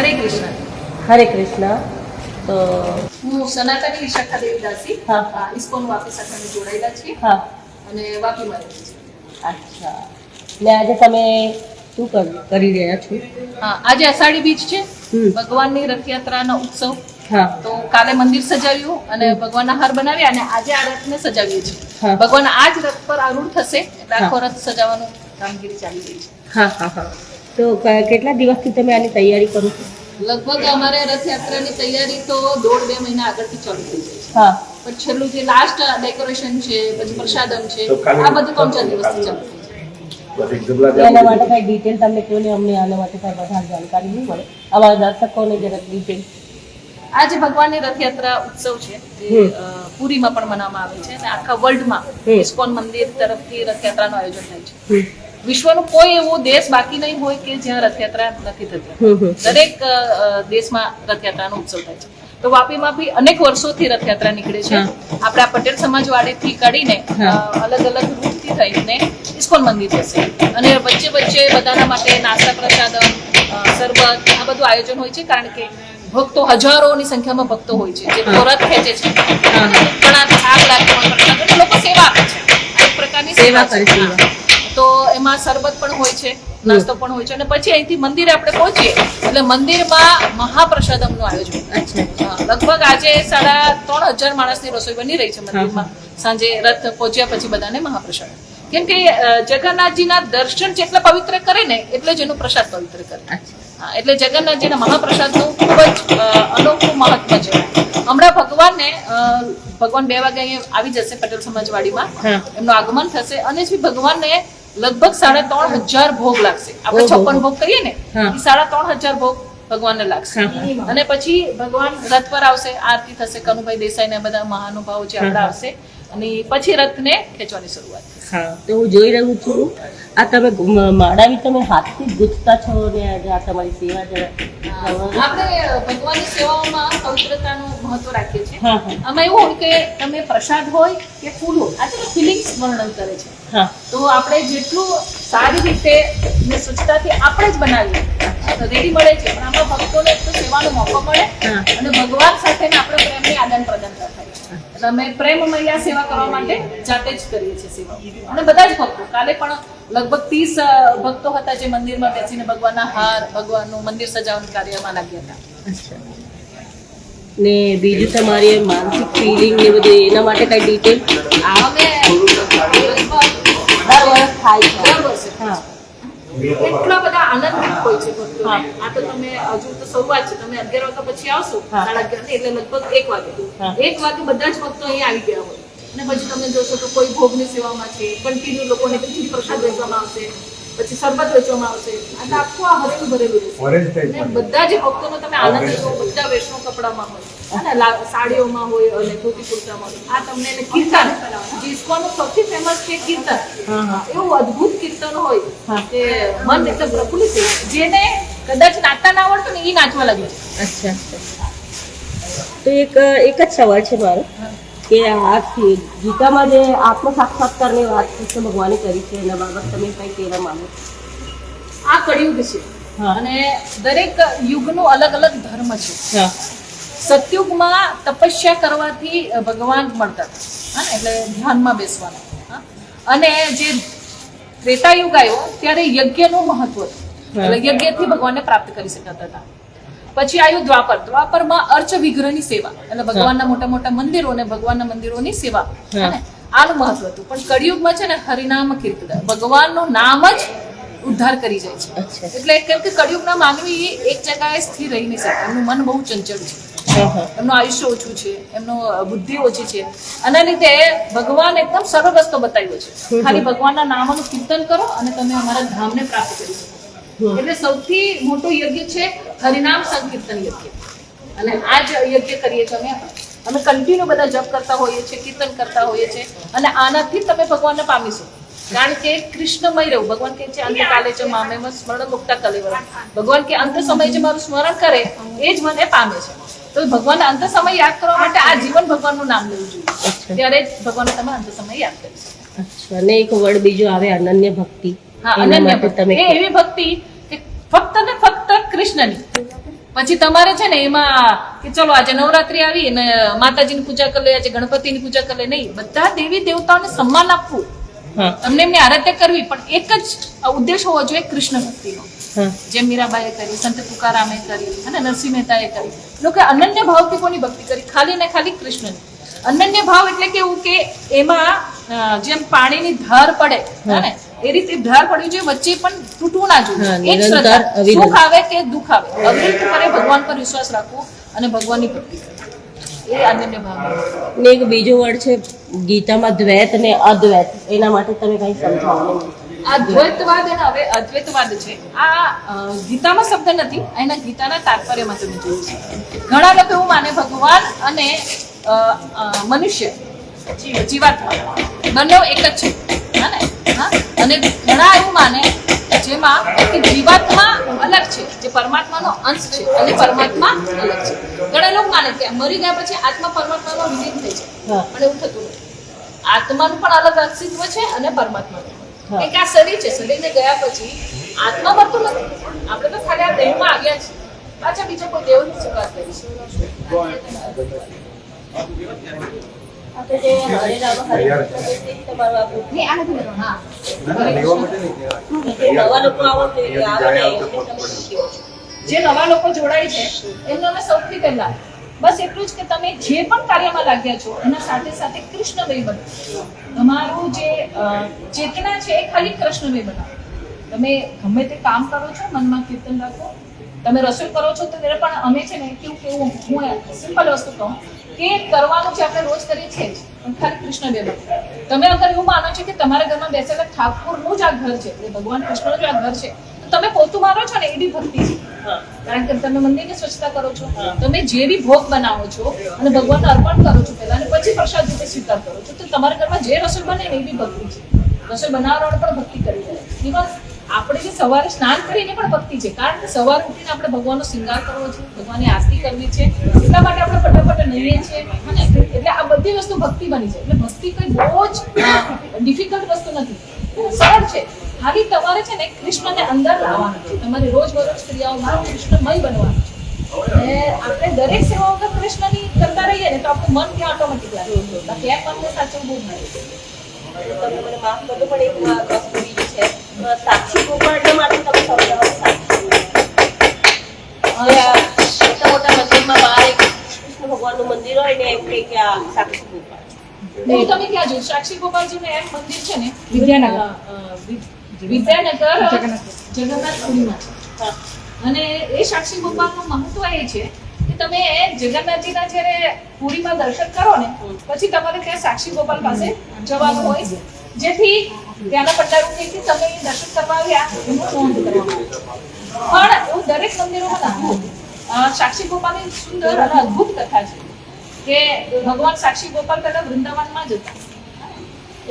હરે કૃષ્ણ. હરે કૃષ્ણ. તો હું સનાતની વિશાખા દેવી દાસી હા. ઇસ્કોન વાપી સાથે જોડાયેલા છીએ હા, અને વાપીમાં રહીએ છીએ. અચ્છા. ને આજે તમે શું કરી રહ્યા છો? હા, આજે અષાઢી બીજ છે, હમ. ભગવાનની રથયાત્રાનો ઉત્સવ. હા. તો કાલે મંદિર સજાવ્યું અને ભગવાનના હાર બનાવ્યા અને આજે આ રથને સજાવીએ છીએ. હા. ભગવાન આ જ રથ પર આરૂઢ થશે એટલે આખો રથ સજાવવાનું કામગીરી ચાલી રહી છે. હા હા હા. તો કેટલા દિવસથી તમે આની તૈયારી કરો છો? લગભગ અમારે રથયાત્રાની તૈયારી તો 1.5-2 મહિના આગળથી ચાલુ થઈ જાય છે. હા. પણ છેલ્લું જે લાસ્ટ ડેકોરેશન છે, પછી પ્રસાદમ છે, આ બધું 3-4 દિવસથી ચાલુ થઈ જાય. એના માટે કઈ ડિટેલ તમને કહો ને, અમને આના માટે કઈ વધારે જાણકારી નહીં મળે, અમારા દર્શકોને જરાક ડિટેલ. આજે ભગવાનની રથયાત્રા ઉત્સવ છે જે પુરીમાં પણ મનાવવામાં આવે છે અને આખા વર્લ્ડમાં ઇસ્કોન મંદિર તરફથી રથયાત્રાનું આયોજન થાય છે. વિશ્વનો કોઈ એવો દેશ બાકી નહીં હોય કે જ્યાં રથયાત્રા નથી થતી. દરેક દેશમાં રથયાત્રાનો ઉત્સવ થાય છે. તો વાપીમાં બી અનેક વર્ષોથી રથયાત્રા નીકળે છે. આપણે આ પટેલ સમાજવાડીથી કાઢીને અલગ અલગ રૂટથી થઈને ઇસ્કોન મંદિર જશે અને વચ્ચે વચ્ચે બધાના માટે નાસ્તા પ્રસાદમ, શરબત આ બધું આયોજન હોય છે, કારણ કે ભક્તો હજારોની સંખ્યામાં ભક્તો હોય છે જે રથ ખેંચે છે. ઘણા આગ લાગે લોકો સેવા આપે છે, એક પ્રકારની સેવા કરે છે. તો એમાં શરબત પણ હોય છે, નાસ્તો પણ હોય છે અને પછી અહીંથી મંદિરે આપણે પહોંચીએ એટલે મંદિરમાં મહાપ્રસાદમનું આયોજન. લગભગ આજે 3,500 માણસની રસોઈ બની રહી છે મંદિરમાં. સાંજે રથ પહોંચ્યા પછી બધાને મહાપ્રસાદ, કેમ કે જગન્નાથજીના દર્શન જેટલા પવિત્ર કરે ને એટલે જ એનો પ્રસાદ પવિત્ર કરે. એટલે જગન્નાથજીના મહાપ્રસાદનું ખૂબ જ અનોખું મહત્વ છે. હમણાં ભગવાન 2 વાગે અહીંયા આવી જશે પટેલ સમાજવાડીમાં, એમનું આગમન થશે અને જે ભગવાનને લગભગ 3,500 ભોગ લાગશે. આપણે 56 ભોગ કહીએ ને, એ 3,500 ભોગ ભગવાનને લાગશે અને પછી ભગવાન રથ પર આવશે, આરતી થશે, કનુભાઈ દેસાઈ ને બધા મહાનુભાવો જે આપણા આવશે અને પછી રથને ખેંચવાની શરૂઆત થશે. હા, તો હું જોઈ રહ્યું છું આ તમે માળાવી તમે હાથથી જ ગૂંથતા છો ને આજે આ તમારી સેવા જરા. આપણે ભગવાનની સેવાઓમાં પવિત્રતાનું મહત્વ રાખીએ છીએ. આમાં એવું હોય કે તમે પ્રસાદ હોય કે ફૂલ હોય, આ છે ફિલિંગ્સ વર્ણન કરે છે. તો આપણે જેટલું સારી રીતે ને સ્વચ્છતાથી આપણે જ બનાવીએ રેડી મળે છે, પણ આમાં ભક્તોને એક તો સેવાનો મોકો મળે અને ભગવાન સાથે આપણે પ્રેમની આદાન પ્રદાન થાય છે. એટલે અમે પ્રેમમય સેવા કરવા માટે જાતે જ કરીએ છીએ સેવા. અને બધા જ ભક્તો, કાલે પણ લગભગ 30 ભક્તો હતા જે મંદિરમાં બેસીને ભગવાનના હાર, ભગવાનનું મંદિર સજાવવાનું કાર્યમાં લાગ્યા હતા. ને બીજું તમારી માનસિક ફિલિંગ ને બધું એના માટે કઈ ડિટેલ? અમે દર વર્ષે એટલા બધા આનંદિત હોય છે ભક્તો. આ તો તમે હજુ તો શરૂઆત છે, તમે 11 વાગ્યા પછી આવશો 11:30 એટલે લગભગ 1 વાગે બધા જ ભક્તો અહીંયા આવી ગયા હોય અને પછી તમે જોશો તો કોઈ ભોગની સેવામાં છે, કન્ટિન્યુ લોકોને ખીચડી પ્રસાદ વેચવામાં આવશે, પછી શરબત વેચવામાં આવશે. આ આખું આ હરેલું ભરેલું રહેશે અને બધા જ ભક્તોનો તમે આનંદ લેશો. બધા વૈષ્ણવ કપડામાં હોય અને સાડીઓમાં હોય અને ધોતી કુર્તામાં હોય. આ તમને કીર્તન, જે ઇસ્કોનનું સૌથી ફેમસ છે કીર્તન, એવું અદ્ભુત કીર્તન હોય કે મન એકદમ પ્રફુલ્લિત થઈ જાય. જેને કદાચ નાચતા ના આવડતું ને એ નાચવા લાગે છે. અચ્છા. તો એક જ સવાલ છે મારો કે આ ગીતામાં જે આત્મ સાક્ષાત્કારની વાત કૃષ્ણ ભગવાને કરી છે એના બાબત તમે કઈ કહેવા માંગો? આ કળિયુગ છે અને દરેક યુગનો અલગ અલગ ધર્મ છે. સતયુગમાં તપસ્યા કરવાથી ભગવાન મળતા હતા, એટલે ધ્યાનમાં બેસવાનું. અને જે ત્રેતાયુગ આવ્યો ત્યારે યજ્ઞનું મહત્વ હતું, એટલે યજ્ઞથી ભગવાનને પ્રાપ્ત કરી શકાતા હતા. પછી આવ્યું દ્વાપરમાં અર્ચ વિગ્રહની સેવા, એટલે ભગવાનના મોટા મોટા મંદિરો અને ભગવાનના મંદિરોની સેવા, આનું મહત્વ હતું. પણ કળિયુગમાં છે ને હરિનામ કીર્તન, ભગવાનનું નામ જ ઉદ્ધાર કરી જાય છે. એટલે કેમ કે કળિયુગના માનવી એક જગ્યાએ સ્થિર રહી નહીં શકતા, એમનું મન બહુ ચંચળ છે, એમનું આયુષ્ય ઓછું છે, એમનું બુદ્ધિ ઓછી છે. આના લીધે ભગવાન એકદમ સરળ રસ્તો બતાવ્યો છે, ખાલી ભગવાનના નામનું કીર્તન કરો અને તમે અમારા ધામને પ્રાપ્ત કરી શકો. એટલે સૌથી મોટો યજ્ઞ છે હરિનામ સંકીર્તન યજ્ઞ અને આ જ યજ્ઞ કરીએ છીએ અમે કન્ટિન્યુ બધા જપ કરતા હોઈએ છીએ, કીર્તન કરતા હોઈએ છીએ અને આનાથી તમે ભગવાનને પામીશો. કારણ કે કૃષ્ણમય રહેવું, ભગવાન કહે છે અંતકાલે છે મામેમ સ્મરણ મુક્તા કલેવરમ, ભગવાન કે અંત સમય જે મારું સ્મરણ કરે એ જ મને પામે છે. તો ભગવાનને અંત સમય યાદ કરવા માટે આ જીવન ભગવાનનું નામ લેવું જોઈએ, ત્યારે જ ભગવાનને તમે અંત સમય યાદ કરી શકો. અચ્છા. અને એક વર્ડ બીજો આવે અનન્ય ભક્તિ. અનન્ય ભક્તિ એવી ભક્તિ કે ફક્ત ને ફક્ત કૃષ્ણની, પછી તમારે છે ને એમાં કે ચલો આજે નવરાત્રી આવી ને માતાજીની પૂજા કરી લે, આજે ગણપતિની પૂજા કરી લે, નહીં, બધા દેવી દેવતાઓને સન્માન આપવું, એમને એમની આરાધ્ય કરવી, પણ એક જ ઉદ્દેશ હોવો જોઈએ કૃષ્ણ ભક્તિનો. જેમ મીરાબાઈએ કરી, સંત તુકારામે કરી અને નરસિંહ મહેતાએ કરી. લોકો અનન્ય ભાવથી કોની ભક્તિ કરી? ખાલી ને ખાલી કૃષ્ણની. અનન્ય ભાવ એટલે કેવું કે એમાં જેમ પાણીની ધાર પડે ને એ રીતે ધાર પડવી જોઈએ, વચ્ચે પણ તૂટવું ના જોઈએ. એક શ્રદ્ધા, સુખ આવે કે દુઃખ આવે, અવિરત કરે ભગવાન પર વિશ્વાસ રાખવો અને ભગવાનની ભક્તિ કરવી, એ અનન્ય ભાવ. ને એક બીજો વર્ડ છે ગીતામાં દ્વૈત ને અદ્વૈત, એના માટે તમે કઈ સમજાવો? આ દ્વૈતવાદ અને હવે અદ્વૈતવાદ છે. આ ગીતામાં શબ્દ નથી, એના ગીતાના તાત્પર્યમાં તમે જોયું છે. ઘણા લોકો એવું માને ભગવાન અને મનુષ્ય જીવાત્મા બંને એક જ છે, હા ને? હા, અને ઘણા એવું માને જેમાં કે જીવાત્મા અલગ છે, જે પરમાત્માનો અંશ છે, અને પરમાત્મા અલગ છે. ઘણા લોકો માને કે મરી ગયા પછી આત્મા પરમાત્મામાં વિલીન થઈ જાય, પણ એવું થતું નથી. આત્માનું પણ અલગ અસ્તિત્વ છે અને પરમાત્માનું. એક આ શરીર છે, શરીરને ગયા પછી આત્મા મળતું નથી. આપણે તો ખાલી આ દેહમાં આવ્યા છે, પાછા બીજા કોઈ દેવ ની વાત કરીશું. જે નવા લોકો જોડાય છે એમને અમે સૌથી પહેલા બસ એટલું જ કે તમે જે પણ કાર્યમાં લાગ્યા છો એના સાથે સાથે કૃષ્ણમય બનો. તમારું જે ચેતના છે એ ખાલી કૃષ્ણમય બનાવો. તમે ગમે તે કામ કરો છો, મનમાં કીર્તન રાખો. તમે રસોઈ કરો છો તો ત્યારે પણ અમે છે ને કેવું હું સિમ્પલ વસ્તુ કહું કે કરવાનું છે, આપણે રોજ કરીએ છીએ જ, પણ ખાલી કૃષ્ણમય બનો. તમે અગર એવું માનો છો કે તમારા ઘરમાં બેસેલા ઠાકોરનું જ આ ઘર છે, એટલે ભગવાન કૃષ્ણનું જ આ ઘર છે, તો તમે પોતું મારો છો ને એ બી ભક્તિ છે. કારણ કે તમે મંદિરની સ્વચ્છતા કરો છો, તમે જે બી ભોગ બનાવો છો અને ભગવાનને અર્પણ કરો છો પહેલા, અને પછી પ્રસાદ રૂપે સ્વીકાર કરો છો, તો તમારા ઘરમાં જે રસોઈ બને ને એ બી ભક્તિ છે. રસોઈ બનાવવાવાળો પણ ભક્તિ કરી દે. ઇવન આપણે જે સવારે સ્નાન કરીને પણ ભક્તિ છે, કારણ કે સવારે ઉઠીને આપણે ભગવાનનો શૃંગાર કરવો છે, ભગવાનની આરતી કરવી છે, એટલા માટે આપણે ફટાફટ નહીએ છીએ. એટલે આ બધી વસ્તુ ભક્તિ બની છે. એટલે ભક્તિ કોઈ બહુ જ ડિફિકલ્ટ વસ્તુ નથી, સરળ છે. ખાલી તમારે છે ને કૃષ્ણને અંદર લાવવાનું છે. તમારી રોજબરોજ ક્રિયાઓમાં કૃષ્ણમય બનવાનું છે. અને આપણે દરેક સેવાઓ વગર કૃષ્ણની કરતા રહીએ ને તો આપણું મન ત્યાં ઓટોમેટિક લાગે. બાકી એમ મનને સાચવવું બહુ મળે. તમે મને માફ કરજો, પણ એક વસ્તુ બીજી છે, સાક્ષી ગોપાલ માટે તમે સમજાવો. મોટા મોટા મંદિરમાં બહાર એક કૃષ્ણ ભગવાનનું મંદિર હોય ને એમ કે આ સાક્ષી ગોપાલ. એવું તમે ક્યાં જોયું? સાક્ષી ગોપાલજીનું એક મંદિર છે ને વિદ્યાનગર જગન્નાથપુરીમાં છે. અને એ સાક્ષી ગોપાલનું મહત્વ એ છે કે તમે જગન્નાથજીના જ્યારે પુરીમાં દર્શન કરો ને પછી તમારે ત્યાં સાક્ષી ગોપાલ પાસે જવાનું હોય, જેથી ત્યાંના પંડારોથી તમે દર્શન કરવા આવ્યા એનું નોંધ કરવામાં આવે. પણ એવું દરેક મંદિરોમાં નથી હોતું. સાક્ષી ગોપાલની સુંદર અને અદ્ભુત કથા છે કે ભગવાન સાક્ષી ગોપાલ પહેલા વૃંદાવનમાં જ હતા.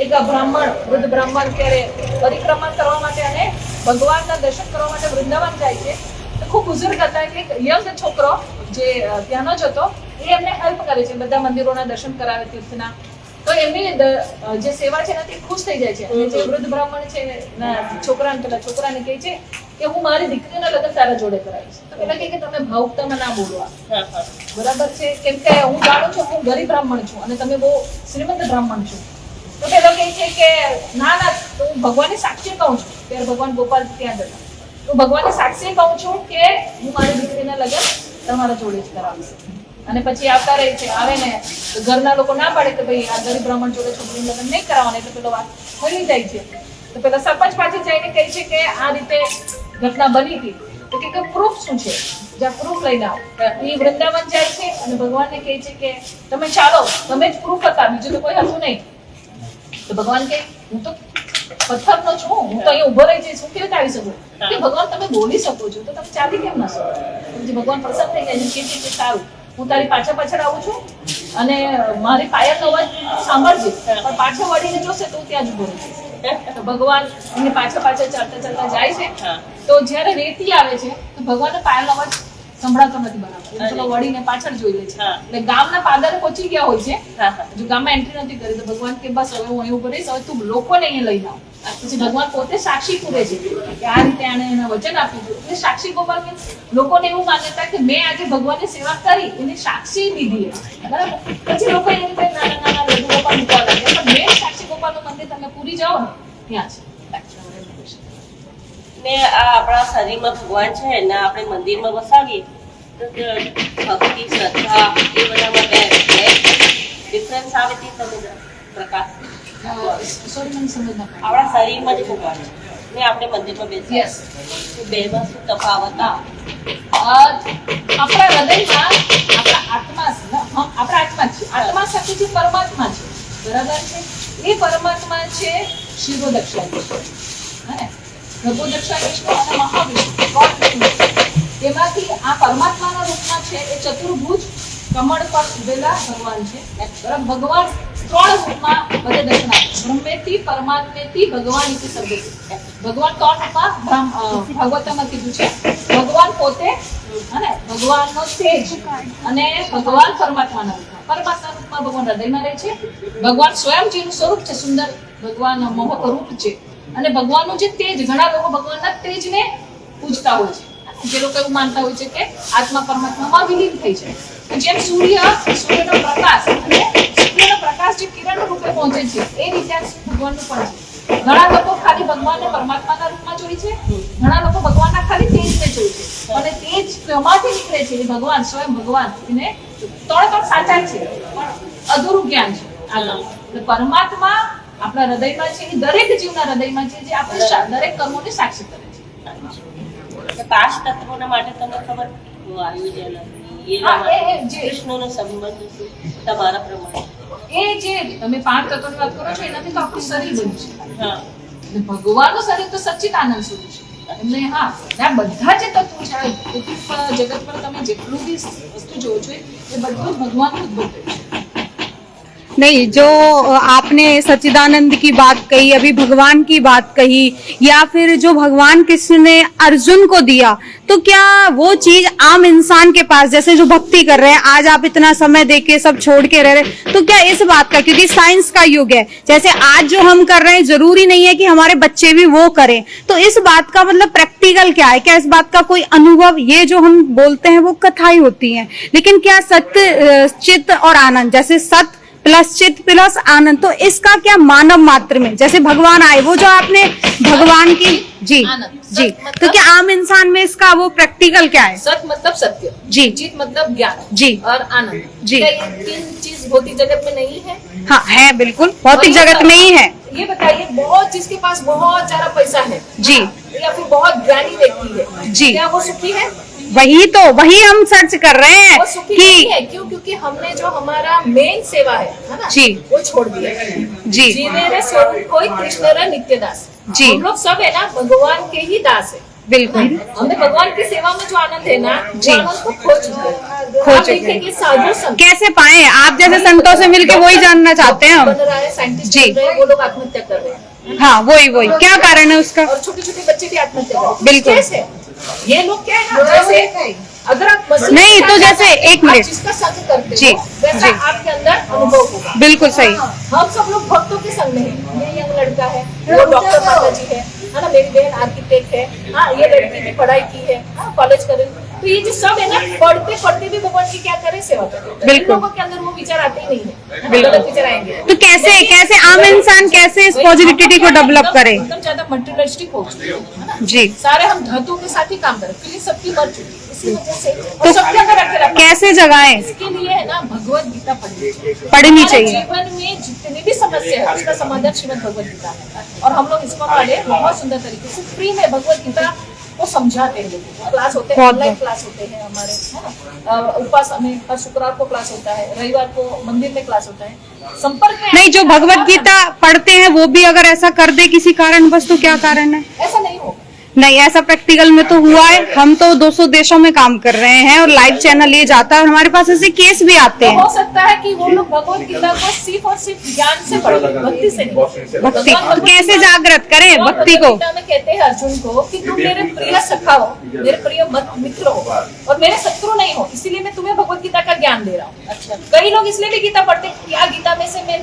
એક બ્રાહ્મણ, વૃદ્ધ બ્રાહ્મણ ત્યારે પરિક્રમા કરવા માટે અને ભગવાનના દર્શન કરવા માટે વૃંદાવન જાય છે. તો ખૂબ બુઝુર્ગ હતા, એટલે યંગ છોકરો જે ત્યાંનો જ હતો એ એમને હેલ્પ કરે છે, બધા મંદિરોના દર્શન કરાવે તીર્થના. તો એમની જે સેવા છે ને તે ખુશ થઈ જાય છે. અને જે વૃદ્ધ બ્રાહ્મણ છે પેલા છોકરાને કહે છે કે હું મારી દીકરીના લગ્ન તારા જોડે કરાવીશ. તો પેલા કહે કે તમે ભાવુકતામાં ના બોલો, બરાબર છે, કેમ કે હું જાણું છું હું ગરીબ બ્રાહ્મણ છું અને તમે બહુ શ્રીમંત બ્રાહ્મણ છો. તો પેલો કહે છે કે ના તો હું ભગવાનની સાક્ષી કહું છું. ત્યારે ભગવાન ગોપાલ ત્યાં જતા, હું ભગવાનની સાક્ષી કહું છું કે હું મારી દીકરીના લગ્ન તમારા જોડે જ કરાવીશ. અને પછી આવતા રહે છે, આવે ને તો ઘરના લોકો ના પાડે કે ભાઈ આ ગરીબ બ્રાહ્મણ જોડે છોકરીનું લગ્ન નહીં કરાવવાનું, એટલે પેલો વાત ફરી જાય છે. તો પેલા સરપંચ પાછી જઈને કહે છે કે આ રીતે ઘટના બની હતી. તો કે પ્રૂફ શું છે? જ્યાં પ્રૂફ લઈને આવો. એ વૃંદાવન જાય છે અને ભગવાનને કહે છે કે તમે ચાલો, તમે જ પ્રૂફ હતા, બીજું તો કોઈ હતું નહીં. તો ભગવાન કહે હું તો પથ્થરનો છું, હું તો અહીંયા ઉભો રહી જઈશ, હું કેવી રીતે આવી શકું? કે ભગવાન તમે બોલી શકો છો તો તમે ચાલી કેમ ના શકો? પછી ભગવાન પ્રસન્ન થઈ જાય છે કે સારું, હું તારી પાછળ આવું છું અને મારી પાયલનો અવાજ સાંભળજે, પણ પાછળ વળીને જોશે તો હું ત્યાં જ ઉભો રહીશ. તો ભગવાન એની પાછળ ચાલતા જાય છે. તો જ્યારે રેતી આવે છે તો ભગવાનને પાયલનો અવાજ સંભળાતો નથી બરાબર, એ પેલો વળીને પાછળ જોઈ લે છે. એટલે ગામના પાદરે પહોંચી ગયા હોય છે, જો ગામમાં એન્ટ્રી નથી કરી તો ભગવાન કે બસ હવે હું અહીં ઉભો રહીશ, હવે તું લોકોને અહીંયા લઈને આવ. પછી ભગવાન પોતે સાક્ષી પૂરે છે કે આ રીતે આને એને વચન આપ્યું હતું. એટલે સાક્ષી ગોપાલ મીન્સ લોકોને એવું માન્યતા કે મેં આજે ભગવાનની સેવા કરી એની સાક્ષી લીધી, બરાબર. પછી લોકો એની રીતે નાના નાના લડ્ડુ ગોપાલ મૂકવા લાગે, પણ મેં સાક્ષી ગોપાલનું મંદિર તમે પૂરી જાઓ ને ત્યાં છે. ને આ આપણા શરીરમાં ભગવાન છે ને આપણે મંદિરમાં વસાવીએ તો ભક્તિ શ્રદ્ધા એ બધામાં ડિફરન્સ આવે તે તમે પ્રકાશ સોરી મને સમજ ના પડી. આપણા શરીરમાં જે ભગવાન છે ને આપણે મંદિરમાં બેસીએ યસ, તો બેમાં શું તફાવત આવે? આપણા હૃદયમાં આપણા આત્મા છે ને, આપણા આત્મા છે, આત્મા સાથે જે પરમાત્મા છે, બરાબર છે, એ પરમાત્મા છે શિરોદક્ષા, હે ભગવદક્ષા વિષ્ણુ અને મહાવિષ્ણુ. તેમાંથી આ પરમાત્માના રૂપમાં છે એ ચતુર્ભુજ કમળ પર ઉભેલા ભગવાન છે, બરાબર. ભગવાન ત્રણ રૂપમાં બધે દર્શન આપે, બ્રહ્મેથી પરમાત્મેથી ભગવાન ઇતિ સર્વેતિ. ભગવાન ત્રણ રૂપમાં ભાગવતમાં કીધું છે. ભગવાન પોતે અને ભગવાનનો તેજ અને ભગવાન પરમાત્માના રૂપમાં. પરમાત્માના રૂપમાં ભગવાન હૃદયમાં રહે છે. ભગવાન સ્વયં જેનું સ્વરૂપ છે સુંદર, ભગવાન મોહક રૂપ છે. અને ભગવાનનું જે તેજ, ઘણા લોકો ભગવાનના તેજને પૂજતા હોય છે. જે લોકો એવું માનતા હોય છે કે આત્મા પરમાત્મામાં વિલીન થઈ છે. જેમ સૂર્યનો પ્રકાશ અને સૂર્યનો પ્રકાશ જે કિરણ રૂપે પહોંચે છે એ રીતે ભગવાનનું પણ છે. ઘણા લોકો ખાલી ભગવાનને પરમાત્માના રૂપમાં જોઈ છે, ઘણા લોકો ભગવાનના ખાલી તેજને જોઈ છે. અને તેજ ક્યાંથી નીકળે છે? એ ભગવાન સ્વયં ભગવાન. એને ત્રણ સાચા છે પણ અધૂરું જ્ઞાન છે આગળ. પરમાત્મા આપણા હૃદયમાં છે, એ દરેક જીવના હૃદયમાં છે, જે આપણે દરેક કર્મોને સાક્ષી કરે છે. પાંચ તત્વોના માટે તમને ખબર કૃષ્ણનો સંબંધ શું તમારા પ્રમાણે? એ જે તમે પાંચ તત્વોની વાત કરો છો એનાથી તો આપણું શરીર બન્યું છે. ભગવાનનું શરીર તો સચ્ચિદાનંદ સ્વરૂપ છે. એમને આ બધા જે તત્વો છે જગત પર તમે જેટલું બી વસ્તુ જોવો છો એ બધું ભગવાનનું જ બન્યું છે. नहीं, जो आपने सच्चिदानंद की बात कही, अभी भगवान की बात कही, या फिर जो भगवान कृष्ण ने अर्जुन को दिया, तो क्या वो चीज आम इंसान के पास, जैसे जो भक्ति कर रहे हैं आज आप इतना समय देके सब छोड़ के रह रहे, तो क्या इस बात का, क्योंकि साइंस का युग है, जैसे आज जो हम कर रहे हैं जरूरी नहीं है कि हमारे बच्चे भी वो करें, तो इस बात का मतलब प्रैक्टिकल क्या है? क्या इस बात का कोई अनुभव? ये जो हम बोलते हैं वो कथाएं होती हैं, लेकिन क्या सत्य चित्त और आनंद, जैसे सत्य प्लस चित्त प्लस आनंद, तो इसका क्या मानव मात्र में, जैसे भगवान आए, वो जो आपने भगवान की जी जी, तो क्या आम इंसान में इसका वो प्रैक्टिकल क्या है? सत मतलब सत्य, जी, चित मतलब ज्ञान जी, और आनंद जी। क्या ये तीन चीज भौतिक जगत में नहीं है? हाँ है, बिल्कुल भौतिक जगत में ही है। ये बताइए, बहुत जिसके पास बहुत सारा पैसा है जी, या फिर बहुत ज्ञानी व्यक्ति है जी, क्या वो सुखी है? वही हम सर्च कर रहे हैं वो सुखी नहीं है। क्यों? क्योंकि हमने जो हमारा मेन सेवा है ना जी, वो छोड़ दिया जी, जीवे रे स्वरूप कोई कृष्ण रे नित्य दास। जी, हम लोग सब है ना भगवान के ही दास है। बिल्कुल हमने भगवान की सेवा में जो आनंद है ना, जी, वो आनंद को खो चुके हैं। खो आप चुके देखिए कि साधु संत कैसे पाए? आप जैसे संतों से मिलके वही जानना चाहते हैं हम। बन रहा है, साइंटिस्ट जी, बन रहे हैं, वो लोग आत्महत्या कर रहे हैं। हाँ वही क्या कारण है उसका? और छोटे छोटे बच्चे भी आत्महत्या कर रहे हैं। बिल्कुल। कैसे? ये लोग क्या है ना, जैसे अगर आप मसीह नहीं, तो जैसे एक आप मिनट, जिसका संग करते जी, हो वैसा जी, आपके अंदर अनुभव होगा। बिल्कुल सही। हम सब लोग भक्तों के संग में हैं। ये यंग लड़का है, वो डॉक्टर माता जी है ना, मेरी बहन आर्किटेक्ट है, हाँ ये लड़की भी पढ़ाई की है, हाँ कॉलेज करे। तो ये जो सब है ना, पढ़ते पढ़ते भी भगवान की क्या करे, सेवा करे। इन लोगों के अंदर वो विचार आते ही नहीं है, गलत विचार आएंगे। तो कैसे आम इंसान कैसे इस पॉजिटिविटी को डेवलप करे? एकदम ज्यादा मटेरियलिस्टिक हो चुके हैं ना जी, सारे, हम धातुओं के साथ ही काम करें, फिर सबकी मर चुकी है इसी वजह से। और सत्य का रखे रखा कैसे जगाएं? इसके लिए है ना भगवत गीता पढ़नी पढ़नी हमारे चाहिए। जीवन में जितनी भी समस्या है उसका समाधान श्रीमद् भगवत गीता है। और हम लोग इसको वाले बहुत सुंदर तरीके से फ्री में भगवत गीता को समझाते हैं। लोगों क्लास होते हैं, ऑनलाइन क्लास होते हैं हमारे, है ना। उपवास में हर शुक्रवार को क्लास होता है, रविवार को मंदिर में क्लास होता है। संपर्क में नहीं, जो भगवत गीता पढ़ते हैं वो भी अगर ऐसा कर दे किसी कारण बस, तो क्या कारण है? ऐसा नहीं होगा। नहीं, ऐसा प्रैक्टिकल में तो हुआ है। हम तो 200 देशों में काम कर रहे हैं और लाइव चैनल ये जाता है और हमारे पास ऐसे केस भी आते तो हैं। हो सकता है कि वो लोग भगवत गीता को सिर्फ और सिर्फ ज्ञान से पढ़े, भक्ति से नहीं। भक्ति कैसे जागृत करें भक्ति को? गीता में कहते हैं अर्जुन को कि तुम मेरे प्रिय सखा हो, मेरे प्रिय मित्र हो और मेरे शत्रु नहीं हो, इसीलिए मैं तुम्हें भगवत गीता का ज्ञान दे रहा हूँ। अच्छा, कई लोग इसलिए भी गीता पढ़ते हैं कि गीता में से मैं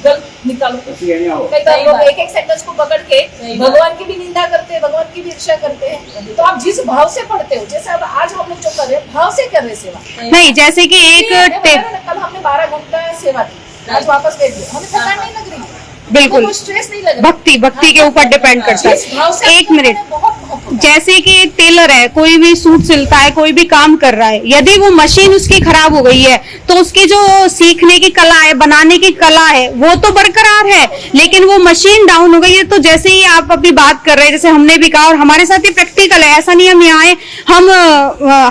गलत निकालूं। कई बार लोग एक सेंटेंस को पकड़ के भगवान की भी निंदा करते हैं, भगवान की भी ईर्ष्या करते हैं। तो आप जिस भाव से पढ़ते हो, जैसे अब आज हम लोग जो कर रहे हैं भाव से कर रहे सेवा। नहीं, जैसे कि कल हमने 12 घंटा सेवा की, आज वापस भेज दिया, हमें थकान नहीं लग रही है, बिल्कुल स्ट्रेस नहीं लग रहा। भक्ति के ऊपर डिपेंड करता है। एक मिनट, जैसे कि एक टेलर है, कोई भी सूट सिलता है, कोई भी काम कर रहा है, यदि वो मशीन उसकी खराब हो गई है तो उसकी जो सीखने की कला है, बनाने की कला है, वो तो बरकरार है, लेकिन वो मशीन डाउन हो गई है। तो जैसे ही आप अभी बात कर रहे हैं, जैसे हमने भी कहा और हमारे साथ ये प्रैक्टिकल है, ऐसा नहीं हम यहाँ आए, हम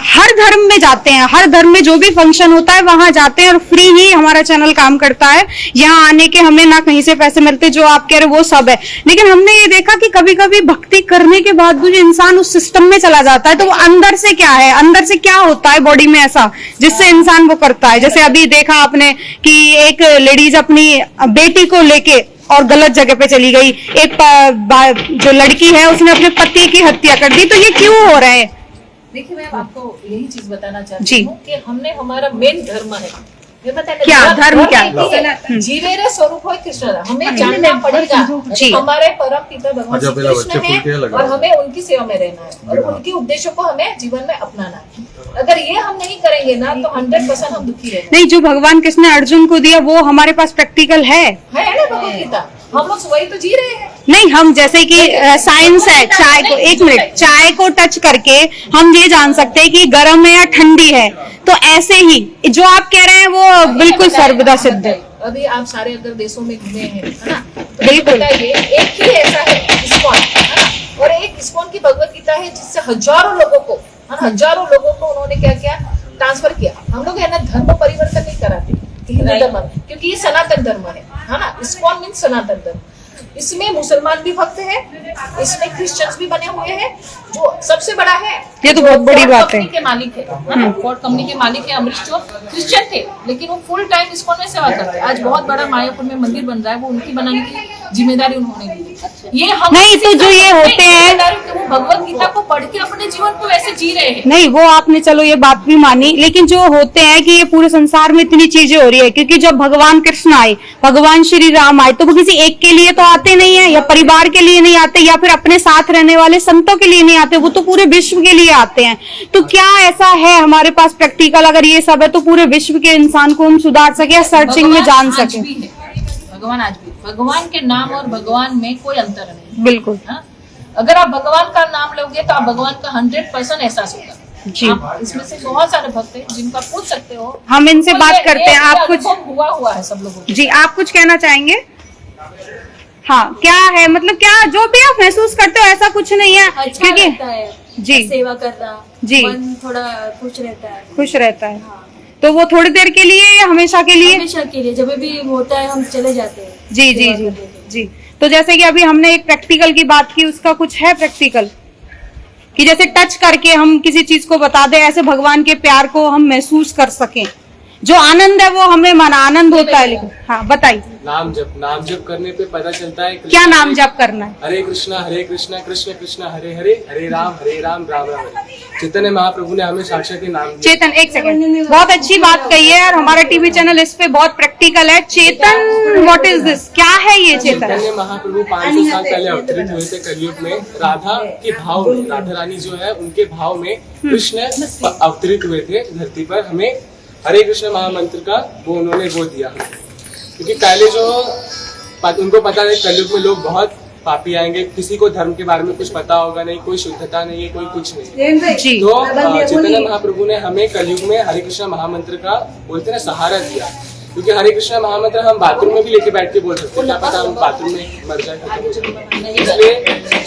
हर धर्म में जाते हैं, हर धर्म में जो भी फंक्शन होता है वहां जाते हैं और फ्री ही हमारा चैनल काम करता है। यहाँ आने के हमें ना कहीं से पैसे मिलते, जो आप कह रहे वो सब है। लेकिन हमने ये देखा कि कभी कभी भक्ति करने के बाद भी इंसान उस सिस्टम में चला जाता है, तो वो अंदर से क्या है, अंदर से क्या होता है बॉडी में ऐसा जिससे इंसान वो करता है। जैसे अभी देखा आपने कि एक लेडीज अपनी बेटी को लेके और गलत जगह पे चली गई, एक जो लड़की है उसने अपने पति की हत्या कर दी, तो ये क्यों हो रहा है? देखिए, मैं आपको यही चीज बताना चाहती हूँ कि हमने हमारा मेन धर्म है, क्या धर्म क्या जीवेरे स्वरूप है कृष्ण, हमें जानना पड़ेगा हमारे परम पिता भगवान श्री कृष्ण है और हमें उनकी सेवा में रहना है और उनके उद्देश्यों को हमें जीवन में अपनाना है। अगर ये हम नहीं करेंगे ना तो 100% हम दुखी रहेंगे। नहीं, जो भगवान कृष्ण ने अर्जुन को दिया वो हमारे पास प्रैक्टिकल है ना भगवत गीता, हम लोग वही तो जी रहे हैं। नहीं, हम जैसे कि साइंस है, चाय को, एक मिनट, चाय को टच करके हम ये जान सकते हैं कि गर्म है या ठंडी है, तो ऐसे ही जो आप कह रहे हैं वो बिल्कुल सर्वदा सिद्ध है। अभी आप सारे अगर देशों में घूमे हैं, है ना, तो बिल्कुल एक ही ऐसा है इस्कॉन, है ना, और एक इस्कॉन की भगवत गीता है जिससे हजारों लोगों को उन्होंने क्या किया, ट्रांसफर किया। हम लोग है ना धर्म परिवर्तन नहीं कराते हिंदू धर्म, क्योंकि ये सनातन धर्म है ना, इस्कॉन मीन्स सनातन धर्म। इसमें मुसलमान भी भक्त है, इसमें क्रिश्चियंस भी बने हुए हैं। जो सबसे बड़ा है, ये तो बहुत बड़ी बात है, के मालिक है, फोर्ड कंपनी के मालिक है अमरीश, जो क्रिश्चियन थे लेकिन वो फुल टाइम इस्कॉन में सेवा करते हैं। आज बहुत बड़ा मायापुर में मंदिर बन रहा है, वो उनकी बनाने की जिम्मेदारी उन्होंने ली। ये हम नहीं, तो जो ये होते हैं वो भगवत गीता को पढ़ के अपने जीवन को वैसे जी रहे हैं। नहीं, वो आपने चलो ये बात भी मानी, लेकिन जो होते हैं कि ये पूरे संसार में इतनी चीजें हो रही है, क्योंकि जब भगवान कृष्ण आए, भगवान श्री राम आए, तो वो किसी एक के लिए तो आते नहीं है, या परिवार के लिए नहीं आते, या फिर अपने साथ रहने वाले संतों के लिए नहीं आते, वो तो पूरे विश्व के लिए आते हैं। तो क्या ऐसा है हमारे पास प्रैक्टिकल, अगर ये सब है तो पूरे विश्व के इंसान को हम सुधार सके या सर्चिंग में जान सके? भगवान आज भी, भगवान के नाम और भगवान में कोई अंतर नहीं। बिल्कुल, अगर आप भगवान का नाम लोगे तो आप भगवान का 100% एहसास होगा जी। इसमें से बहुत सारे भक्त हैं जिनको आप पूछ सकते हो, हम इनसे बात करते हैं। आप कुछ हुआ है सब लोगों जी, आप कुछ कहना चाहेंगे? हाँ, क्या है, मतलब क्या जो भी आप महसूस करते हो ऐसा कुछ नहीं है, अच्छा लगता है जी सेवा करना जी, मन थोड़ा खुश रहता है। हाँ। तो वो थोड़ी देर के लिए या हमेशा के लिए? हमेशा के लिए, जब भी होता है हम चले जाते हैं। जी जी जी जी। तो जैसे कि अभी हमने एक प्रैक्टिकल की बात की, उसका कुछ है प्रैक्टिकल कि जैसे टच करके हम किसी चीज को बता दें, ऐसे भगवान के प्यार को हम महसूस कर सकें, जो आनंद है वो हमें मन आनंद होता है। लेकिन हाँ बताइए। नाम जप करने पे पता चलता है क्या नाम जप करना है? हरे कृष्णा कृष्ण कृष्ण हरे हरे, हरे राम राम राम। चैतन्य महाप्रभु ने हमें साक्षात नाम दिया। चेतन, एक सेकंड, बहुत अच्छी बात कही है और हमारा टीवी चैनल इस पे बहुत प्रैक्टिकल है। चेतन, व्हाट इज दिस, क्या है ये चेतन? चैतन्य महाप्रभु 500 साल पहले अवतरित हुए थे कलयुग में, राधा के भाव में, राधा रानी जो है उनके भाव में कृष्ण अवतरित हुए थे धरती पर। हमें हरे कृष्ण महामंत्र का वो उन्होंने वो दिया, क्योंकि पहले जो उनको पता है कलयुग में लोग बहुत पापी आएंगे, किसी को धर्म के बारे में कुछ पता होगा नहीं, कोई शुद्धता नहीं है, कोई कुछ नहीं। जी। तो चैतन्य महाप्रभु ने हमें कलयुग में हरे कृष्ण महामंत्र का बोलते ना सहारा दिया, क्योंकि हरे कृष्ण महामंत्र हम बाथरूम में भी लेके बैठ के बोल सकते हैं, क्या पता हम बाथरूम में मर जाए। इसलिए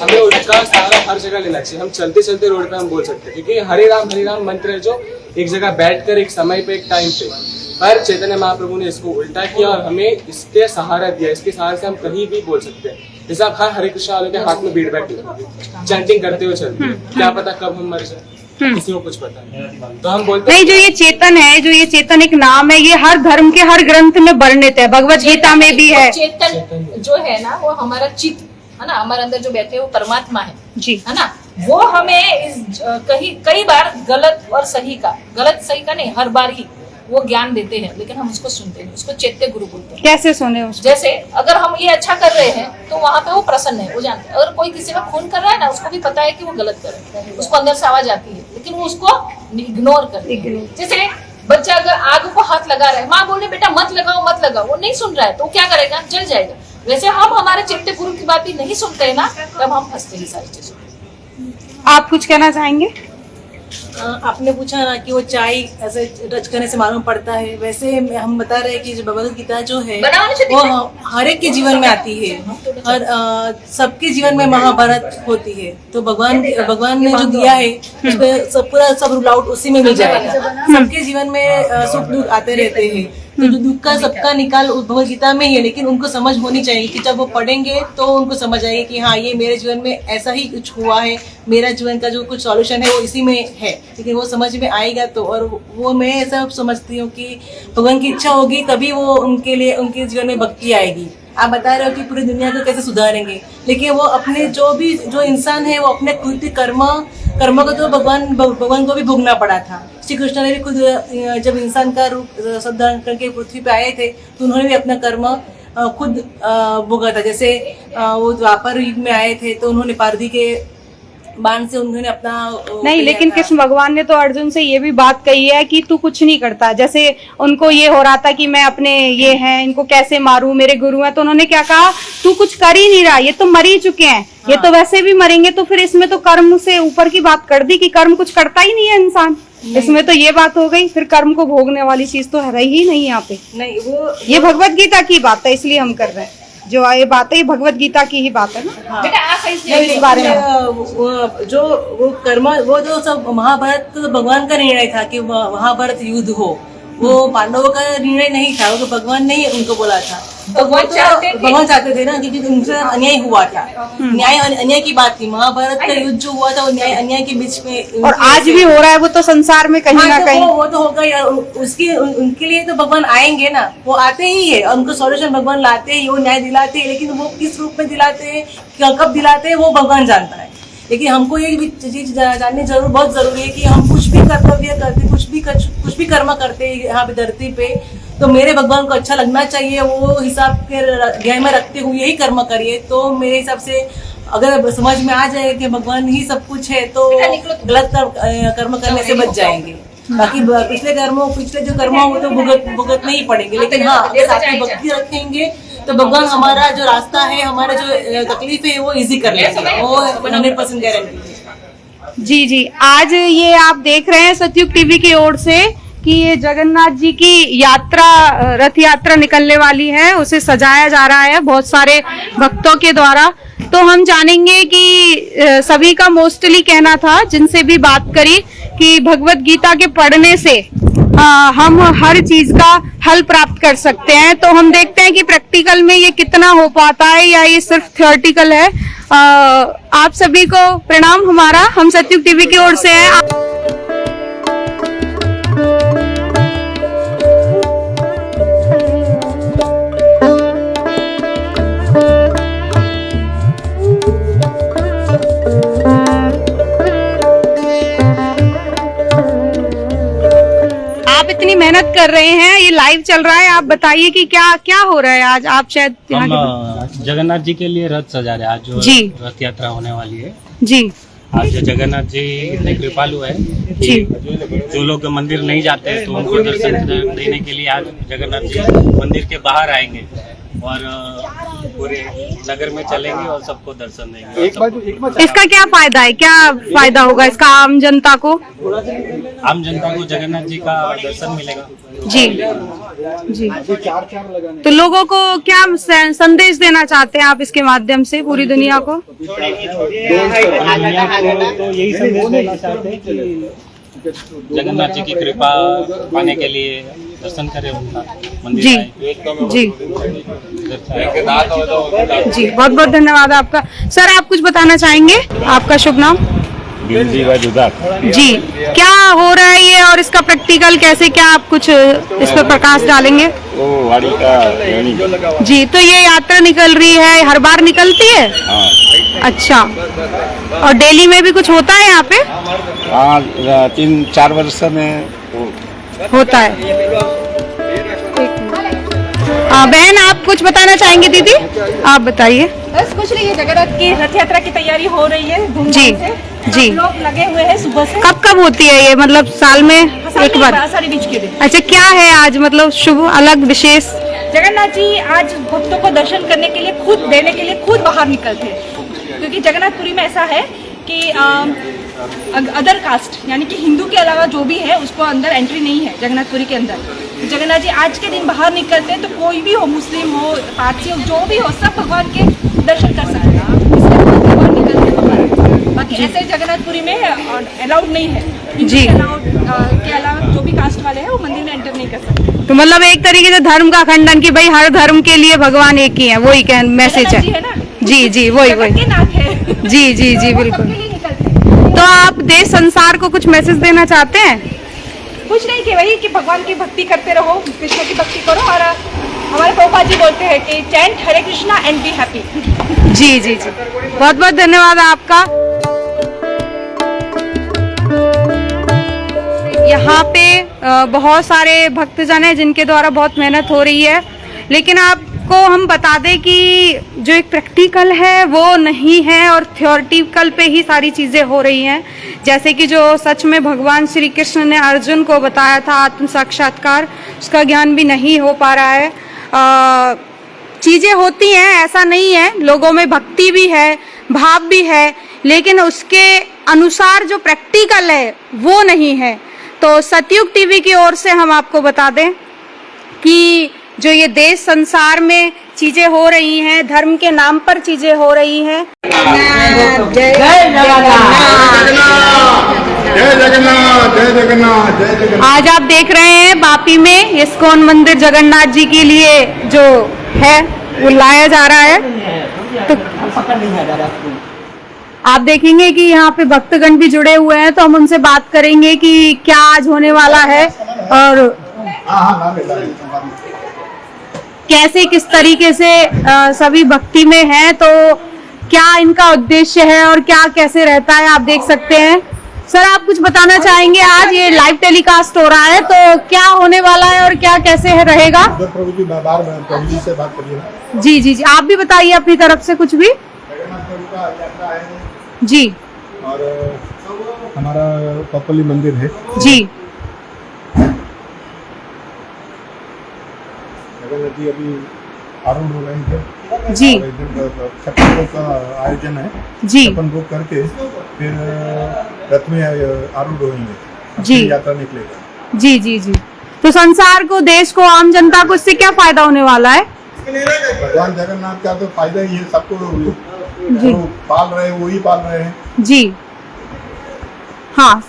हमें उसका सहारा हर जगह लेना चाहिए। हम चलते चलते रोड पे हम बोल सकते हैं, क्योंकि हरे राम मंत्र है जो एक जगह बैठकर एक समय पे, एक टाइम पे। पर चैतन्य महाप्रभु ने इसको उल्टा किया और हमें इसके सहारा दिया, इसके सहारे से हम कहीं भी बोल सकते हैं। जैसे आप हरे कृष्णा वालों के हाथ में बीट बैग चैंटिंग करते हुए चलते हैं, क्या पता कब हम मर जाए, किसी को कुछ पता नहीं। तो हम बोलते नहीं, जो ये चेतन है, जो ये चेतन एक नाम है, ये हर धर्म के हर ग्रंथ में वर्णित है, भगवत गीता में भी है। चेतन जो है ना वो हमारा चित्त है ना, हमारे अंदर जो बैठे वो परमात्मा है जी, है ना। वो हमें कई बार गलत और सही का नहीं, हर बार ही वो ज्ञान देते हैं, लेकिन हम उसको सुनते हैं, उसको चैत्य गुरु बोलते हैं। कैसे सुने उसको? जैसे अगर हम ये अच्छा कर रहे हैं तो वहां पे वो प्रसन्न है, वो जानते हैं। अगर कोई किसी का खून कर रहा है ना, उसको भी पता है कि वो गलत कर रहा है, उसको अंदर से आवाज आती है, लेकिन वो उसको इग्नोर करते हैं। जैसे बच्चा अगर आग को हाथ लगा रहा है, माँ बोले बेटा मत लगाओ, वो नहीं सुन रहा है तो क्या करेगा, जल जाएगा। वैसे हम हमारे चैत्य गुरु की बात भी नहीं सुनते हैं ना, तब हम फंसते हैं सारी चीजों में। आप कुछ कहना चाहेंगे? आपने पूछा ना कि वो चाय ऐसे टच करने से मालूम पड़ता है, वैसे हम बता रहे हैं कि जो भगवत गीता जो है वो हर एक के जीवन में आती है, और सबके जीवन में महाभारत होती है। तो भगवान ने जो दिया है उसमें सब रूल आउट उसी में मिल जाएगा। सबके जीवन में सुख दुख आते रहते हैं, तो जो दुख का सबका निकाल भगवत गीता में ही है, लेकिन उनको समझ होनी चाहिए कि जब वो पढ़ेंगे तो उनको समझ आएगी कि हाँ ये मेरे जीवन में ऐसा ही कुछ हुआ है, मेरा जीवन का जो कुछ सॉल्यूशन है वो इसी में है। लेकिन वो समझ में आएगा तो, और वो मैं ऐसा समझती हूँ कि भगवान की इच्छा होगी तभी वो उनके जीवन में भक्ति आएगी। आप बता रहे हो कि पूरी दुनिया को कैसे सुधारेंगे, लेकिन वो अपने जो इंसान है वो अपने खुद कर्म को तो भगवान को भी भोगना पड़ा था। श्री कृष्ण ने भी खुद जब इंसान का रूप सब धारण करके पृथ्वी पे आए थे तो उन्होंने भी अपना कर्म खुद भोगा था। जैसे वो द्वापर युग में आए थे तो उन्होंने पारधी के बाण से उन्होंने अपना नहीं, लेकिन कृष्ण भगवान ने तो अर्जुन से ये भी बात कही है कि तू कुछ नहीं करता। जैसे उनको ये हो रहा था कि मैं अपने ये हैं इनको कैसे मारूं, मेरे गुरु हैं, तो उन्होंने क्या कहा, तू कुछ कर ही नहीं रहा, ये तो मर ही चुके हैं, ये तो वैसे भी मरेंगे। तो फिर इसमें तो कर्म से ऊपर की बात कर दी कि कर्म कुछ करता ही नहीं है इंसान, इसमें तो ये बात हो गई। फिर कर्म को भोगने वाली चीज तो है ही नहीं यहाँ पे। नहीं, वो ये भगवत गीता की बात है, इसलिए हम कर रहे हैं। जो ये बात है ये भगवत गीता की ही बात है ना। बेटा आप सही से इस बारे में जो वो कर्म वो जो सब महाभारत तो भगवान का निर्णय था कि महाभारत युद्ध हो, वो पांडवों का निर्णय नहीं था, वो भगवान ने ही उनको बोला था। भगवान चाहते थे ना, क्योंकि उनसे अन्याय हुआ था, न्याय अन्याय की बात थी। महाभारत का युद्ध जो हुआ था वो न्याय अन्याय के बीच में, और आज भी हो रहा है वो तो संसार में कहीं ना कहीं। वो तो होगा यार, उनके लिए तो भगवान आएंगे ना, वो आते ही है, उनको सॉल्यूशन भगवान लाते ही, वो न्याय दिलाते हैं, लेकिन वो किस रूप में दिलाते हैं, कब दिलाते हैं, वो भगवान जानता है। लेकिन हमको ये भी चीज जाननी बहुत जरूरी है कि हम कुछ भी कर्तव्य करते, कुछ भी कर्म करते यहाँ पे धरती पे, तो मेरे भगवान को अच्छा लगना चाहिए, वो हिसाब के ध्यान में रखते हुए यही कर्म करिए। तो मेरे हिसाब से अगर समझ में आ जाए कि भगवान ही सब कुछ है तो गलत कर्म करने से बच जाएंगे। बाकी पिछले जो कर्म हो वो तो भुगतने ही पड़ेंगे, लेकिन हाँ अगर आपकी भक्ति रखेंगे तो भगवान हमारा जो रास्ता है, हमारा जो तकलीफ है वो इजी कर लेंगे, वो 100% गारंटी है। जी, आज ये आप देख रहे हैं सतयुग टीवी की ओर से कि ये जगन्नाथ जी की यात्रा, रथ यात्रा निकलने वाली है, उसे सजाया जा रहा है बहुत सारे भक्तों के द्वारा। तो हम जानेंगे कि सभी का मोस्टली कहना था, जिनसे भी बात करी, कि भगवत गीता के पढ़ने से हम हर चीज का हल प्राप्त कर सकते हैं। तो हम देखते हैं कि प्रैक्टिकल में ये कितना हो पाता है या ये सिर्फ थियोरेटिकल है। आप सभी को प्रणाम हमारा, हम सतयुग टीवी की ओर से हैं। आप इतनी मेहनत कर रहे हैं, ये लाइव चल रहा है, आप बताइए कि क्या हो रहा है आज? आप शायद हम जगन्नाथ जी के लिए रथ सजा रहे हैं, आज जो जी रथ यात्रा होने वाली है जी। आज जगन्नाथ जी इतने कृपालु है जी। जो लोग मंदिर नहीं जाते हैं तो उनको दर्शन देने के लिए आज जगन्नाथ जी मंदिर के बाहर आएंगे और पूरे नगर में चलेंगे और सबको दर्शन देंगे। इसका क्या फायदा है, क्या फायदा होगा इसका आम जनता को? आम जनता को जगन्नाथ जी का दर्शन मिलेगा। जी जी। तो लोगों को क्या संदेश देना चाहते हैं आप इसके माध्यम से पूरी दुनिया को? दुनिया को तो यही संदेश देना चाहते हैं कि जगन्नाथ जी की कृपा पाने के लिए दर्शन करें उनका मंदिर जी आए। जी जी, बहुत बहुत धन्यवाद आपका। सर आप कुछ बताना चाहेंगे, आपका शुभ नाम? गिरिजी व जुदार। जी, क्या हो रहा है ये और इसका प्रैक्टिकल कैसे, क्या आप कुछ इस पर प्रकाश डालेंगे? वो वाड़ी का योनी। जी, तो ये यात्रा निकल रही है, हर बार निकलती है? हाँ अच्छा, और डेली में भी कुछ होता है यहाँ पे? हाँ 3-4 वर्ष में होता है। बहन आप कुछ बताना चाहेंगे? दीदी आप बताइए। बस कुछ नहीं है, जगन्नाथ की रथ यात्रा की तैयारी हो रही है धूमधाम जी, से। जी। सब लोग लगे हुए हैं सुबह से। कब कब होती है ये, मतलब साल में एक बार? आषाढ़ी बीच के दिन। अच्छा, क्या है आज मतलब शुभ अलग विशेष? जगन्नाथ जी आज भक्तों को दर्शन करने के लिए खुद देने के लिए खुद बाहर निकलते हैं, क्योंकि जगन्नाथपुरी में ऐसा है कि अदर कास्ट यानी कि हिंदू के अलावा जो भी है उसको अंदर एंट्री नहीं है जगन्नाथपुरी के अंदर। जगन्नाथ जी आज के दिन बाहर निकलते हैं तो कोई भी हो, मुस्लिम हो, पारसी हो, जो भी हो, सब भगवान के दर्शन कर सकते हैं, इसलिए भगवान निकलते हैं बाहर। बाकी ऐसे जगन्नाथपुरी में अलाउड नहीं है, जी। के अलावा जो भी कास्ट वाले हैं वो मंदिर में एंटर नहीं कर सकते। तो मतलब एक तरीके से धर्म का खंडन कि भाई हर धर्म के लिए भगवान एक ही है, वही मैसेज जगन्नाथ जी है है ना? जी जी, वही जगत के नाथ है। जी जी जी, वो बिल्कुल। सबके लिए निकलते हैं। तो आप देश संसार को कुछ मैसेज देना चाहते हैं? कुछ नहीं कि वही कि भगवान की भक्ति करते रहो, कृष्ण की भक्ति करो, और हमारे प्रभुपाद जी बोलते हैं कि chant Hare Krishna and be happy. जी जी जी, बहुत बहुत धन्यवाद आपका। यहाँ पे बहुत सारे भक्तजन हैं जिनके द्वारा बहुत मेहनत हो रही है, लेकिन आपको हम बता दें कि जो एक प्रैक्टिकल है वो नहीं है और थ्योरेटिकल पे ही सारी चीज़ें हो रही हैं। जैसे कि जो सच में भगवान श्री कृष्ण ने अर्जुन को बताया था आत्म साक्षात्कार, उसका ज्ञान भी नहीं हो पा रहा है। चीज़ें होती हैं, ऐसा नहीं है, लोगों में भक्ति भी है, भाव भी है, लेकिन उसके अनुसार जो प्रैक्टिकल है वो नहीं है। तो सतयुग टीवी की ओर से हम आपको बता दें कि जो ये देश संसार में चीजें हो रही हैं, धर्म के नाम पर चीजें हो रही हैं। जय जगन्नाथ, जय जगन्नाथ, जय जगन्नाथ। आज आप देख रहे हैं बापी में इस्कॉन मंदिर जगन्नाथ जी के लिए जो है वो लाया जा रहा है। तो आप देखेंगे कि यहाँ पे भक्तगण भी जुड़े हुए हैं, तो हम उनसे बात करेंगे कि क्या आज होने वाला है और कैसे किस तरीके से सभी भक्ति में हैं, तो क्या इनका उद्देश्य है और क्या कैसे रहता है, आप देख सकते हैं। सर आप कुछ बताना चाहेंगे? आज ये लाइव टेलीकास्ट हो रहा है, तो क्या होने वाला है और क्या कैसे है रहेगा? प्रभु जी प्रभु जी से बात करिए। जी जी जी, आप भी बताइए अपनी तरफ से कुछ भी। जगन्नाथ प्रभु का यात्रा है जी, और हमारा पपली मंदिर है जी जगन्नाथ जी अभी आरूढ़ हो रहे थे जी और इधर छप्पन भोग का आयोजन है। जी छप्पन भोग करके फिर रथ में आरूढ़ होंगे, जी। यात्रा निकलेगा। जी जी जी, तो संसार को, देश को, आम जनता को इससे क्या फायदा होने वाला है? भगवान जगन्नाथ का तो फायदा ही है, सबको जी। जो पाल रहे हैं वही पाल रहे हैं। जी हाँ,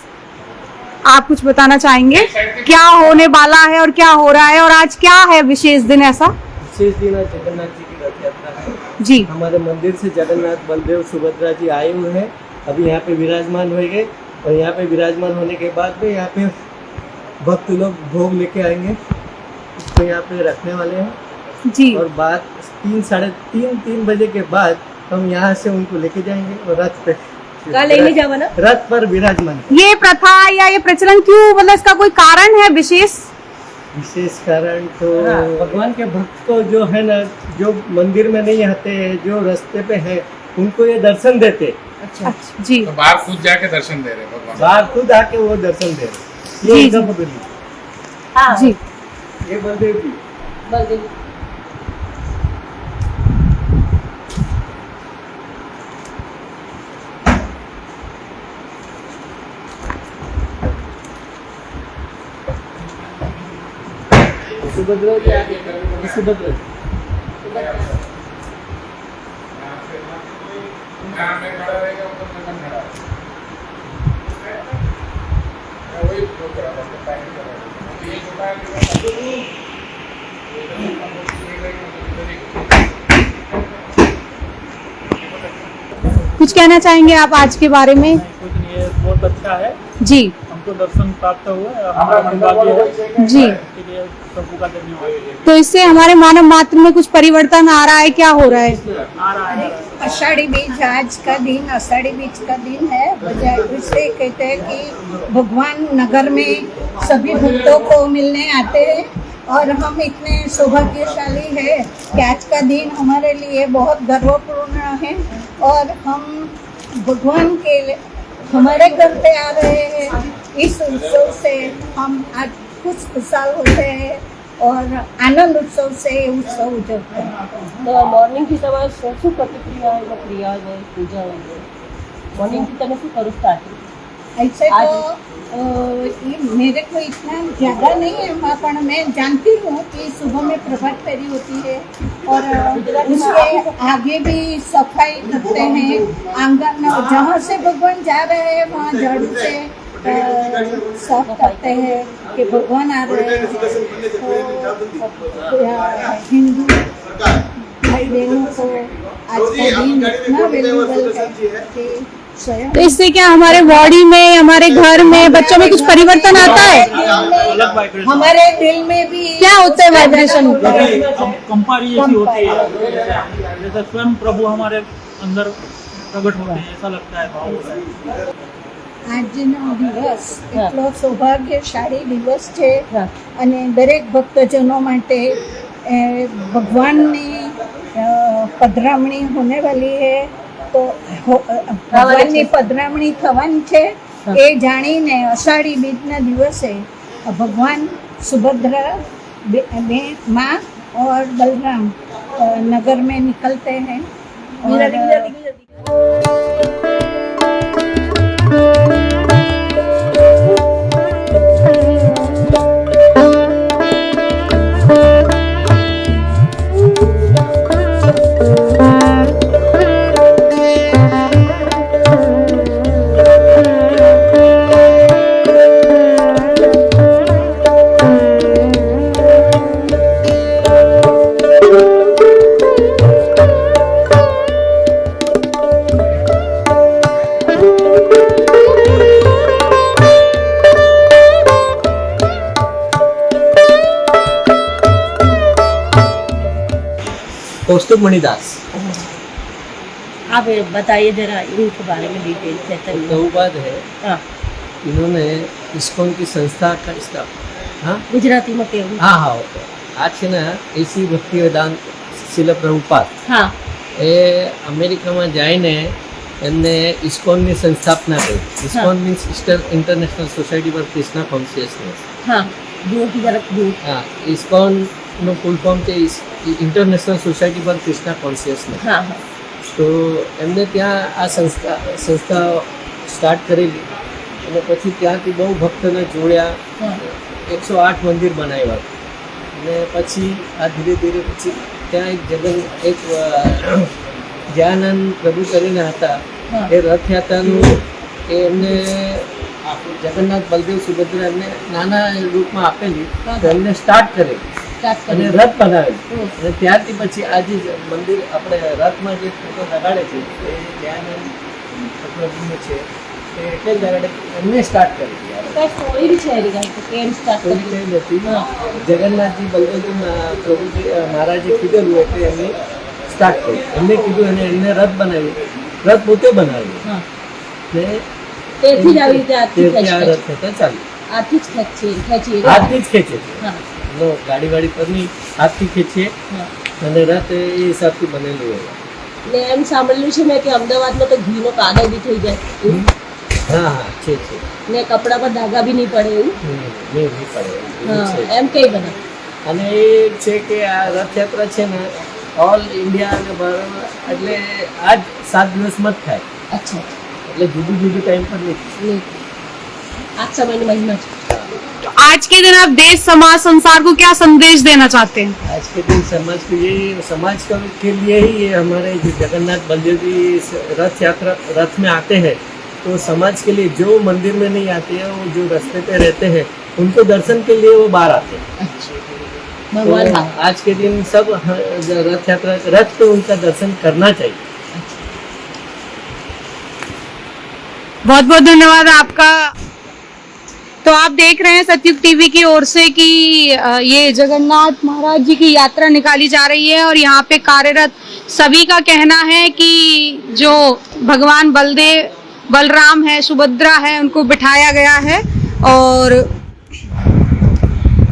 आप कुछ बताना चाहेंगे क्या होने वाला है और क्या हो रहा है और आज क्या है विशेष दिन? ऐसा विशेष दिन आज जगन्नाथ जी की रथ यात्रा है। जी, हमारे मंदिर से जगन्नाथ, बलदेव, सुभद्रा जी आए हुए हैं, अभी यहाँ पे विराजमान होंगे और यहाँ पे विराजमान होने के बाद में यहाँ पे भक्त लोग भोग लेके आएंगे, इसको यहाँ पे रखने वाले हैं जी। और बाद 3-3:30 बजे के बाद हम यहाँ से उनको लेके जाएंगे और रथ पे लेने जावा ना, रथ पर विराजमान। ये प्रथा या ये प्रचलन क्यों, मतलब इसका कोई कारण है विशेष? विशेष कारण तो भगवान के भक्त को जो है ना, जो मंदिर में नहीं आते हैं, जो रास्ते पे है, उनको ये दर्शन देते। अच्छा जी, तो बाहर खुद जाके दर्शन दे रहे हैं भगवान, बाहर खुद आके वो दर्शन दे रहे। जी, ये जी। बलदेव जी ये बलदेव जी। बलदेव सुभद्रा जी आगे, सुभद्रा जी। यहाँ पे खड़ा रहेगा, ऊपर में खड़ा है। वही कुछ कहना चाहेंगे आप आज के बारे में? कुछ नहीं है, बहुत अच्छा है, जी हमको दर्शन प्राप्त हुआ है, हमारा सौभाग्य है जी। इसके लिए सबको का धन्यवाद। तो इससे हमारे मानव मात्र में कुछ परिवर्तन आ रहा है, क्या हो रहा है? आ रहा है आषाढ़ी बीज आज का दिन आषाढ़ी बीज का दिन है। बजाय इससे कहते हैं कि भगवान नगर में सभी भक्तों को मिलने आते हैं और हम इतने सौभाग्यशाली है कि आज का दिन हमारे लिए बहुत गर्वपूर्ण है और हम भगवान के हमारे घर पे आ रहे हैं। इस उत्सव से हम आज खुशहाल होते हैं और आनंद उत्सव से उत्सव उजवते हैं। તો મોર્નિંગથી તમારે શું પ્રતિક્રિયા હોય ને ક્રિયા હોય પૂજા હોય મોર્નિંગથી તમે શું કરો સ્ટાર્ટ? ऐसे तो मेरे को इतना ज़्यादा नहीं है पर मैं जानती हूँ कि सुबह में प्रभात फेरी होती है और उसके आगे भी सफाई करते हैं। आंगन जहाँ से भगवान जा रहे हैं वहाँ झाड़ू से साफ करते हैं कि भगवान आ रहे हैं। तो हिंदू भाई बहनों को आज का दिन इतना वैल्यूबल है कि स्वयं तो इससे क्या हमारे बॉडी में, हमारे घर में, बच्चों में कुछ परिवर्तन आता है? हमारे दिल में भी क्या होता है वाइब्रेशन? कंपारी जैसी होती है, जैसे स्वयं प्रभु हमारे अंदर प्रकट होते हैं, ऐसा लगता है, भाव होता है। આજનો દિવસ એટલો સૌભાગ્યશાળી દિવસ છે અને દરેક ભક્તજનો માટે ભગવાનની પધરામણી હોने वाली है તો ભગવાનની પધરામણી થવાની છે એ જાણીને અષાઢી બીજના દિવસે ભગવાન સુભદ્રા माँ और बलराम नगर में निकलते हैं कौस्तुभ मणिदास। आप बताइए जरा इनके बारे में डिटेल से। तो बात है हाँ इन्होंने इस्कॉन की संस्था का स्थापना गुजराती में केवल हाँ हाँ आज है ना ऐसी भक्ति वेदांत शिल प्रभुपाद हाँ એ અમેરિકામાં જઈને એમને ઇસ્કોનની સંસ્થાપના કરી। ISKCON means international society for Krishna consciousness. हाँ दूर की तरफ दूर હા ઇસ્કોનનું ફૂલ ફોર્મ છે international society for Krishna consciousness. हाँ हाँ તો એમને ત્યાં આ સંસ્થા સ્ટાર્ટ કરેલી અને પછી ત્યાંથી બહુ ભક્તોને જોડ્યા। 108 મંદિર બનાવ્યા અને પછી આ ધીરે ધીરે પછી ત્યાં એક જ્ઞાનંદ પ્રભુ કરીને હતા એ રથયાત્રાનું એ એમને જગન્નાથ બલદેવ સુભદ્રા એમને નાના રૂપમાં આપેલી તો એમને સ્ટાર્ટ કરેલી અને રથ બનાવેલું અને ત્યારથી પછી આ જે મંદિર આપણે રથમાં જે ફોટો લગાડે છે એ જ્ઞાનંદ પ્રભુનો છે એટલે જ લગાડે એમને સ્ટાર્ટ કરેલી। स्टोरी भी है केम स्टार्ट જગન્નાથજી બલદેવજી પ્રભુજી મહારાજે કીધેલું એટલે એમને સ્ટાર્ટ કર્યું। એમને કીધું અને એમને રથ બનાવ્યું, રથ પોતે બનાવ્યું ને તેથી જ આવી રીતે આ રથ થતા ચાલ્યું। આથી જ ખેંચી હાથથી જ ખેંચે છે, ગાડી વાડી પર નહીં હાથથી ખેંચીએ અને રથ એ હિસાબથી બનેલું હોય। ને એમ સાંભળ્યું છે મેં કે અમદાવાદમાં તો ઘીનો કાદવ બી થઈ જાય। હા હા છે ને કપડા પર ધાગા બી નહીં પડે એવું નહીં પડે એમ કઈ બને। અને એ છે કે આ રથયાત્રા છે ને ઓલ ઇન્ડિયા અને ભારતમાં એટલે આજ 7 દિવસમાં જ થાય। अच्छा એટલે જુદું જુદું ટાઈમ પર નહીં। आज समय में महिमा है। तो आज के दिन आप देश, समाज, संसार को क्या संदेश देना चाहते हैं? आज के दिन समाज को यही समाज के लिए ही ये हमारे जो जगन्नाथ बलदेव जी रथ यात्रा रथ में आते हैं तो समाज के लिए जो मंदिर में नहीं आते हैं, वो जो रास्ते पे रहते हैं, उनको दर्शन के लिए वो बाहर आते हैं। भगवान तो आज के दिन सब रथ यात्रा, रथ पे उनका दर्शन करना चाहिए। बहुत बहुत धन्यवाद आपका। तो आप देख रहे हैं सतयुग टीवी की ओर से कि ये जगन्नाथ महाराज जी की यात्रा निकाली जा रही है और यहाँ पे कार्यरत सभी का कहना है कि जो भगवान बलराम है, सुभद्रा है, उनको बिठाया गया है। और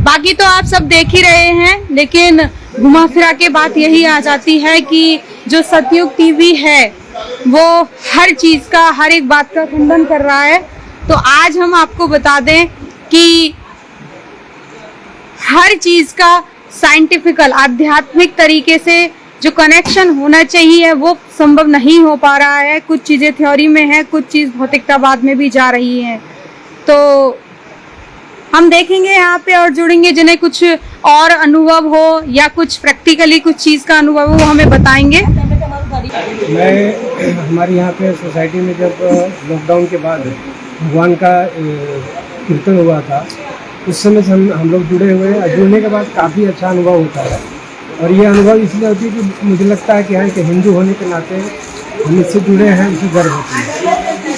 बाकी तो आप सब देख ही रहे हैं, लेकिन घुमा फिरा के बात यही आ जाती है कि जो सतयुग टीवी है वो हर चीज का, हर एक बात का खंडन कर रहा है। तो आज हम आपको बता दें कि हर चीज का साइंटिफिकल, आध्यात्मिक तरीके से जो कनेक्शन होना चाहिए वो संभव नहीं हो पा रहा है। कुछ चीजें थ्योरी में है, कुछ चीज भौतिकतावाद में भी जा रही है। तो हम देखेंगे यहाँ पे और जुड़ेंगे, जिन्हें कुछ और अनुभव हो या कुछ प्रैक्टिकली कुछ चीज का अनुभव हो वो हमें बताएंगे। मैं हमारे यहाँ पे सोसाइटी में जब लॉकडाउन के बाद भगवान का कीर्तन हुआ था, उस समय से हम लोग जुड़े हुए हैं। जुड़ने के बाद काफ़ी अच्छा अनुभव होता है और ये अनुभव इसलिए होती है कि मुझे लगता है कि हाँ, कि हिंदू होने के नाते हम इससे जुड़े हैं, इसी गर्व होती है।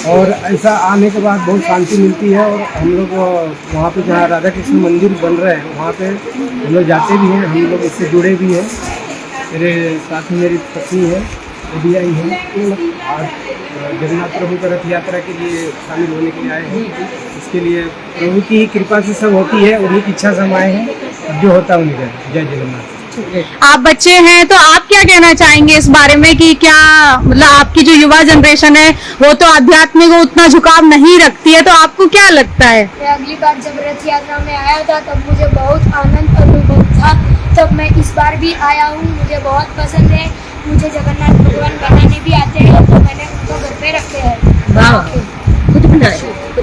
और ऐसा आने के बाद बहुत शांति मिलती है। और हम लोग वहाँ पे जहाँ राधा कृष्ण मंदिर बन रहे हैं वहाँ पे हम लोग जाते भी हैं, हम लोग इससे जुड़े भी हैं। मेरे साथ में मेरी पत्नी है, वो भी आई है। आज जगन्नाथ प्रभु का रथ यात्रा के लिए शामिल होने के लिए आए हैं। इसके लिए प्रभु की कृपा से सब होती है, उन्हीं की इच्छा से हम आए हैं, जो होता है उन्हीं। जय जगन्नाथ। आप बच्चे हैं तो आप क्या कहना चाहेंगे इस बारे में कि क्या मतलब आपकी जो युवा जनरेशन है वो तो आध्यात्मिक को उतना झुकाव नहीं रखती है, तो आपको क्या लगता है? मैं अगली बार जब रथ यात्रा में आया था तब मुझे बहुत आनंद अनुभव था, तब मैं इस बार भी आया हूँ। मुझे बहुत पसंद है, मुझे जगन्नाथ भगवान बनाने भी आते हैं, तो मैंने उनको घर पे रखे हैं। खुद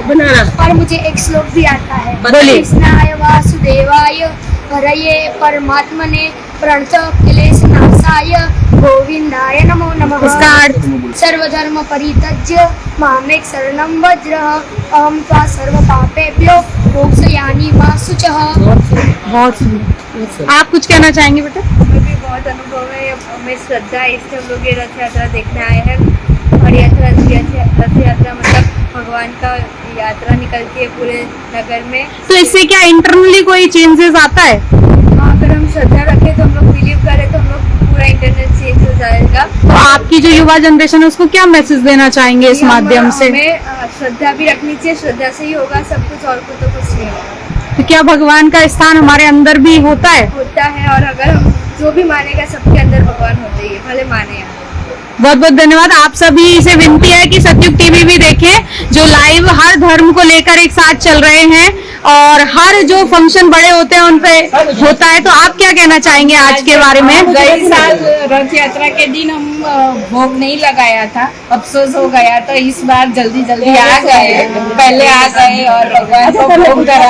बनाना। और मुझे एक श्लोक भी आता है, बोलिए। कृष्णाय वासुदेवाय हरये परमात्मने प्रणत क्लेश नाशाय गोविंदाय नमो नमः। इसका अर्थ? सर्वधर्म परित्यज्य मामेक शरणं व्रज अहं त्वा सर्व पापेभ्यो मोक्षयामि मा शुचः। बहुत सुंदर। आप कुछ कहना चाहेंगे बेटा? हमें भी बहुत अनुभव है, हमें श्रद्धा है, इसलिए हम लोग ये रथ यात्रा देखने आए हैं। और रथ यात्रा मतलब भगवान का यात्रा निकलती है पूरे नगर में। तो इससे क्या इंटरनली कोई चेंजेस आता है? अगर हम श्रद्धा रखें तो हम लोग बिलीव करें तो हम लोग पूरा इंटरनेट चेंज हो जाएगा। तो आपकी जो युवा जनरेशन है उसको क्या मैसेज देना चाहेंगे इस माध्यम से? हमें श्रद्धा भी रखनी चाहिए, श्रद्धा से ही होगा सब कुछ, और तो कुछ नहीं होगा। तो क्या भगवान का स्थान हमारे अंदर भी होता है? होता है, और अगर हम जो भी मानेगा सबके अंदर भगवान होते ही, भले माने या बहुत बहुत धन्यवाद। आप सभी से विनती है कि सतयुग टीवी भी देखें, जो लाइव हर धर्म को लेकर एक साथ चल रहे हैं और हर जो फंक्शन बड़े होते हैं उन पे होता है। तो आप क्या कहना चाहेंगे आज के बारे में? गए साल रथ यात्रा के दिन हम भोग नहीं लगाया था, अफसोस हो गया, तो इस बार जल्दी जल्दी आ गए, पहले आ गए और भगवान को भोग करा।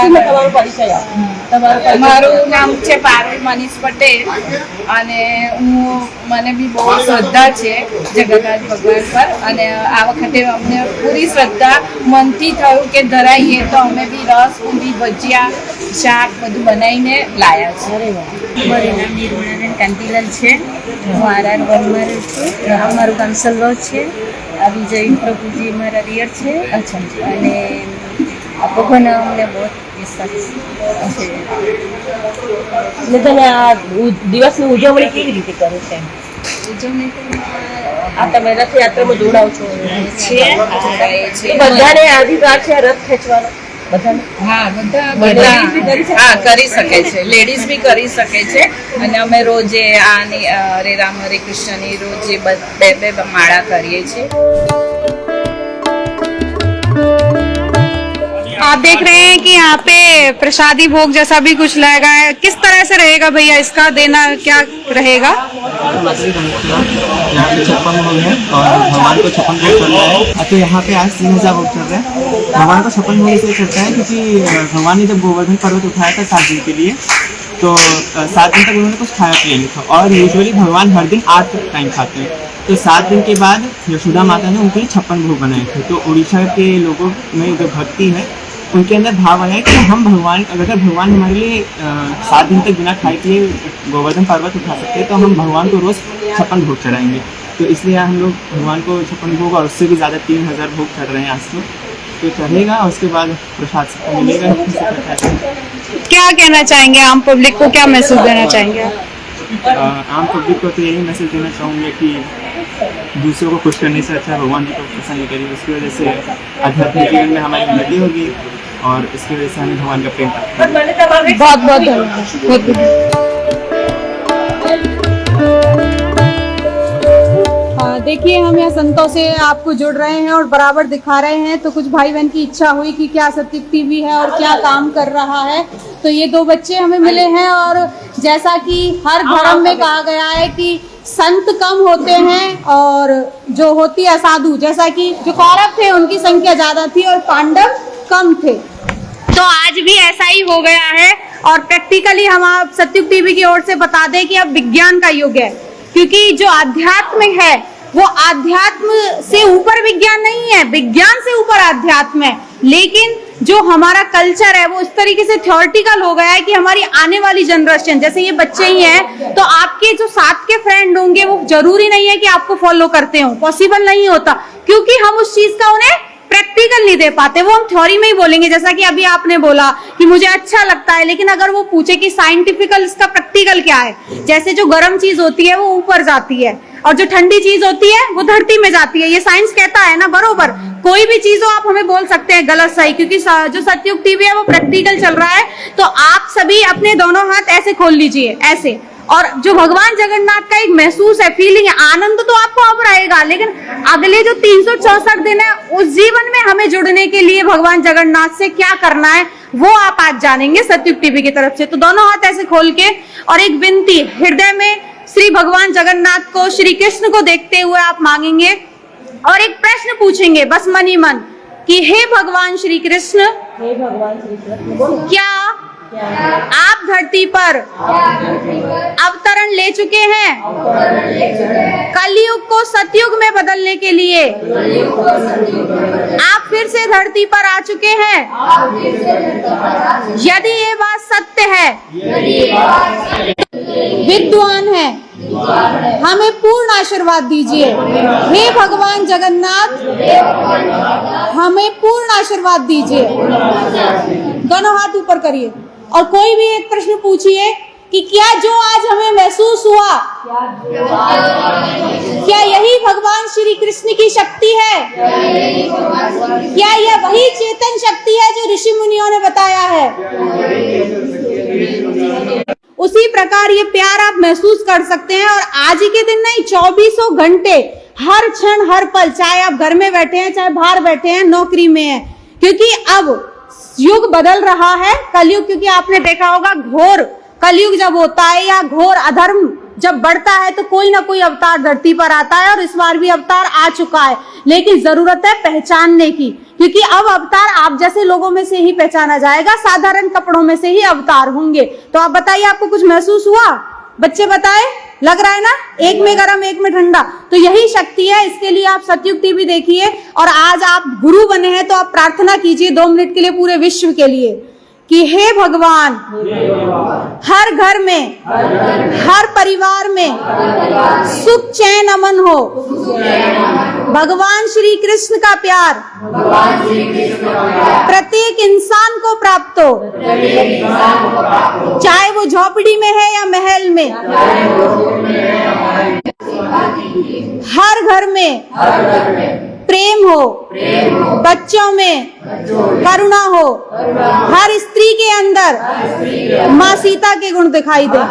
મારું નામ છે પારુલ મનીષ પટેલ અને મને બી બહુ શ્રદ્ધા છે જગન્નાથ ભગવાન પર, અને આ વખતે અમને પૂરી શ્રદ્ધા મનથી થયું કે ધરાઈએ, તો અમે બી રસ, પૂરી, ભજીયા, શાક બધું બનાવીને લાયા છે. મારું નામ નિર્મળાબેન કાંતિલાલ છે, હું આરઆર વનમાં રહું છું. અમારું ગામ સલવાવ છે. આ વિજય પ્રભુજી મારા રિયર છે. અને આ ભગવાન અમને બહુ તમે આ દિવસની ઉજવણી કેવી રીતે કરો છો? ઉજવણી આ તમે રથયાત્રામાં જોડાવ છો? બધાને અધિકાર છે રથ ખેંચવાનો? બધાને? હા, બધા કરી શકે છે, લેડીઝ બી કરી શકે છે. અને અમે રોજે આની હરે રામ હરે કૃષ્ણની રોજે બે બે માળા કરીએ છીએ. आप देख रहे हैं कि यहाँ पे प्रसादी भोग जैसा भी कुछ लगा है। किस तरह से रहेगा भैया, इसका देना क्या रहेगा? यहाँ पे 56 भोग है और भगवान को 56 भोग चल रहा है। तो यहाँ पे आज 3000 भोग चल रहा है। भगवान को 56 भोग इसलिए चलता है क्योंकि भगवान ने जब गोवर्धन पर्वत उठाया था 7 दिन के लिए, तो 7 दिन तक उन्होंने कुछ खाया पिया नहीं था। और यूजुअली भगवान हर दिन 8 टाइम खाते हैं, तो 7 दिन के बाद यशोदा माता ने उनके लिए 56 भोग बनाए थे। तो उड़ीसा के लोगों में जो भक्ति है उनके अंदर भाव आया है कि हम भगवान, अगर भगवान हमारे लिए 7 दिन तक बिना खाए पिए गोवर्धन पर्वत उठा सकते हैं, तो हम भगवान को रोज़ 56 भोग चढ़ाएंगे। तो इसलिए हम लोग भगवान को 56 भोग और उससे भी ज़्यादा 3000 भोग चढ़ रहे हैं आज तो चढ़ेगा, और उसके बाद प्रसाद सबको मिलेगा। क्या कहना चाहेंगे आम पब्लिक को, क्या मैसेज देना चाहेंगे आप? आम पब्लिक को तो यही मैसेज देना चाहूँगे कि दूसरों को खुश करने से अच्छा भगवान जी को प्रसन्न करिए। उसकी वजह से आध्यात्मिक जीवन में हमारी उन्नति होगी और इसकी वजह से हमें भगवान का प्रेम प्राप्त होगा। बहुत बहुत धन्यवाद। देखिए, हम यहाँ संतों से आपको जुड़ रहे हैं और बराबर दिखा रहे हैं, तो कुछ भाई बहन की इच्छा हुई कि क्या सत्युग टीवी है और क्या काम कर रहा है, तो ये 2 बच्चे हमें मिले हैं। और जैसा कि हर धर्म में कहा गया है कि संत कम होते हैं और जो होती है साधु, जैसा कि जो कौरव थे उनकी संख्या ज्यादा थी और पांडव कम थे, तो आज भी ऐसा ही हो गया है। और प्रैक्टिकली हम आप सत्युग टीवी की ओर से बता दें कि अब विज्ञान का युग है, क्योंकि जो आध्यात्म है वो आध्यात्म से ऊपर विज्ञान नहीं है, विज्ञान से ऊपर आध्यात्म है। लेकिन जो हमारा कल्चर है वो इस तरीके से थ्योरेटिकल हो गया है कि हमारी आने वाली जनरेशन, जैसे ये बच्चे ही हैं, तो आपके जो साथ के फ्रेंड होंगे वो जरूरी नहीं है कि आपको फॉलो करते हो, पॉसिबल नहीं होता, क्योंकि हम उस चीज का उन्हें प्रैक्टिकल नहीं दे पाते। वो हम थ्योरी में ही बोलेंगे, जैसा कि अभी आपने बोला कि मुझे अच्छा लगता है, लेकिन अगर वो पूछे कि साइंटिफिकल इसका प्रैक्टिकल क्या है, जैसे जो गर्म चीज होती है वो ऊपर जाती है और जो ठंडी चीज होती है वो धरती में जाती है, ये साइंस कहता है ना, बरोबर। कोई भी चीज हो आप हमें बोल सकते हैं गलत सही, क्योंकि जो सत्युग टीवी है वो प्रैक्टिकल चल रहा है। तो आप सभी अपने दोनों हाथ ऐसे खोल लीजिए, ऐसे, और जो भगवान जगन्नाथ का एक महसूस है, फीलिंग है, आनंद तो आपको अब रहेगा, लेकिन अगले जो 364 दिन है उस जीवन में हमें जुड़ने के लिए भगवान जगन्नाथ से क्या करना है वो आप आज जानेंगे सत्युग टीवी की तरफ से। तो दोनों हाथ ऐसे खोल के, और एक विनती हृदय में श्री भगवान जगन्नाथ को, श्री कृष्ण को देखते हुए आप मांगेंगे और एक प्रश्न पूछेंगे बस मन ही मन कि हे भगवान श्री कृष्ण, क्या आप धरती पर अवतरण ले चुके हैं कलयुग को सतयुग में बदलने के लिए? आप फिर से धरती पर आ चुके हैं? यदि ये बात सत्य है, विद्वान है, हमें पूर्ण आशीर्वाद दीजिए। हे भगवान जगन्नाथ, हमें पूर्ण आशीर्वाद दीजिए। दोनों हाथ ऊपर करिए और कोई भी एक प्रश्न पूछिए कि क्या जो आज हमें महसूस हुआ, क्या यही भगवान श्री कृष्ण की शक्ति है? क्या यह वही चेतन शक्ति है जो ऋषि मुनियों ने बताया है? उसी प्रकार ये प्यार आप महसूस कर सकते हैं। और आज ही के दिन नहीं, 24 घंटे, हर क्षण हर पल, चाहे आप घर में बैठे हैं, चाहे बाहर बैठे हैं, नौकरी में हैं, क्योंकि अब युग बदल रहा है, कलयुग। क्योंकि आपने देखा होगा घोर कलयुग जब होता है या घोर अधर्म जब बढ़ता है तो कोई ना कोई अवतार धरती पर आता है, और इस बार भी अवतार आ चुका है। लेकिन जरूरत है पहचानने की, क्योंकि अब अवतार आप जैसे लोगों में से ही पहचाना जाएगा, साधारण कपड़ों में से ही अवतार होंगे। तो आप बताइए, आपको कुछ महसूस हुआ? बच्चे बताए, लग रहा है ना, एक में गरम एक में ठंडा। तो यही शक्ति है, इसके लिए आप सतयुग टीवी देखिए। और आज आप गुरु बने हैं तो आप प्रार्थना कीजिए 2 मिनट के लिए पूरे विश्व के लिए कि हे भगवान, हर घर में, हर परिवार में सुख चैन अमन हो। भगवान श्री कृष्ण का प्यार प्रत्येक इंसान को प्राप्त हो, चाहे वो झोपड़ी में है या महल में। हर घर में प्रेम हो, बच्चों में करुणा हो, हर स्त्री के अंदर माँ सीता के गुण दिखाई दे।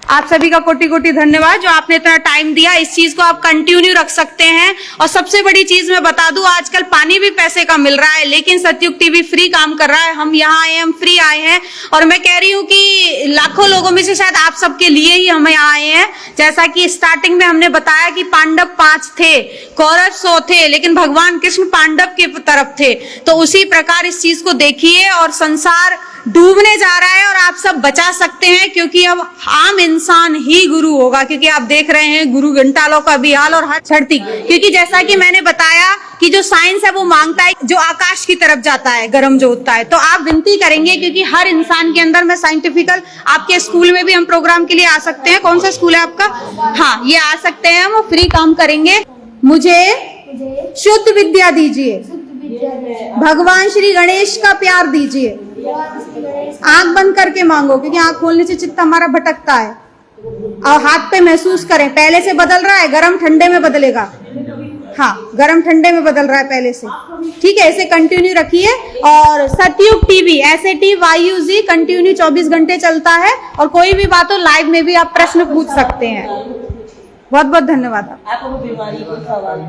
आप सभी का कोटि कोटि धन्यवाद जो आपने इतना टाइम दिया। इस चीज को आप कंटिन्यू रख सकते हैं। और सबसे बड़ी चीज मैं बता दूं, आजकल पानी भी पैसे का मिल रहा है, लेकिन सतयुग टीवी फ्री काम कर रहा है। हम यहाँ आए हैं, हम फ्री आए हैं, और मैं कह रही हूँ कि लाखों लोगों में से शायद आप सबके लिए ही हम यहाँ आए हैं। जैसा कि स्टार्टिंग में हमने बताया कि पांडव 5 थे, कौरव 100 थे, लेकिन भगवान कृष्ण पांडव के तरफ थे। तो उसी प्रकार इस चीज को देखिए और संसार डूबने जा रहा है और आप सब बचा सकते हैं, क्योंकि अब आम इंसान ही गुरु होगा। क्योंकि आप देख रहे हैं गुरु घंटालों का भी हाल और हर छड़ती, क्योंकि जैसा कि मैंने बताया कि जो साइंस है वो मांगता है जो आकाश की तरफ जाता है गर्म जो होता है, तो आप विनती करेंगे क्योंकि हर इंसान के अंदर में साइंटिफिकल, आपके स्कूल में भी हम प्रोग्राम के लिए आ सकते हैं। कौन सा स्कूल है आपका? हाँ, ये आ सकते हैं, हम फ्री काम करेंगे। मुझे शुद्ध विद्या दीजिए, भगवान श्री गणेश का प्यार दीजिए। आंख बंद करके मांगो, क्योंकि आंख खोलने से चित्त हमारा भटकता है। और हाथ पे महसूस करें, पहले से बदल रहा है, गर्म ठंडे में बदलेगा। हाँ, गर्म ठंडे में बदल रहा है पहले से। ठीक है, इसे कंटिन्यू रखिए। और सतयुग टीवी SATYUG कंटिन्यू 24 घंटे चलता है, और कोई भी बात हो लाइव में भी आप प्रश्न पूछ सकते हैं। बहुत बहुत धन्यवाद। आपको बीमारी को सवाल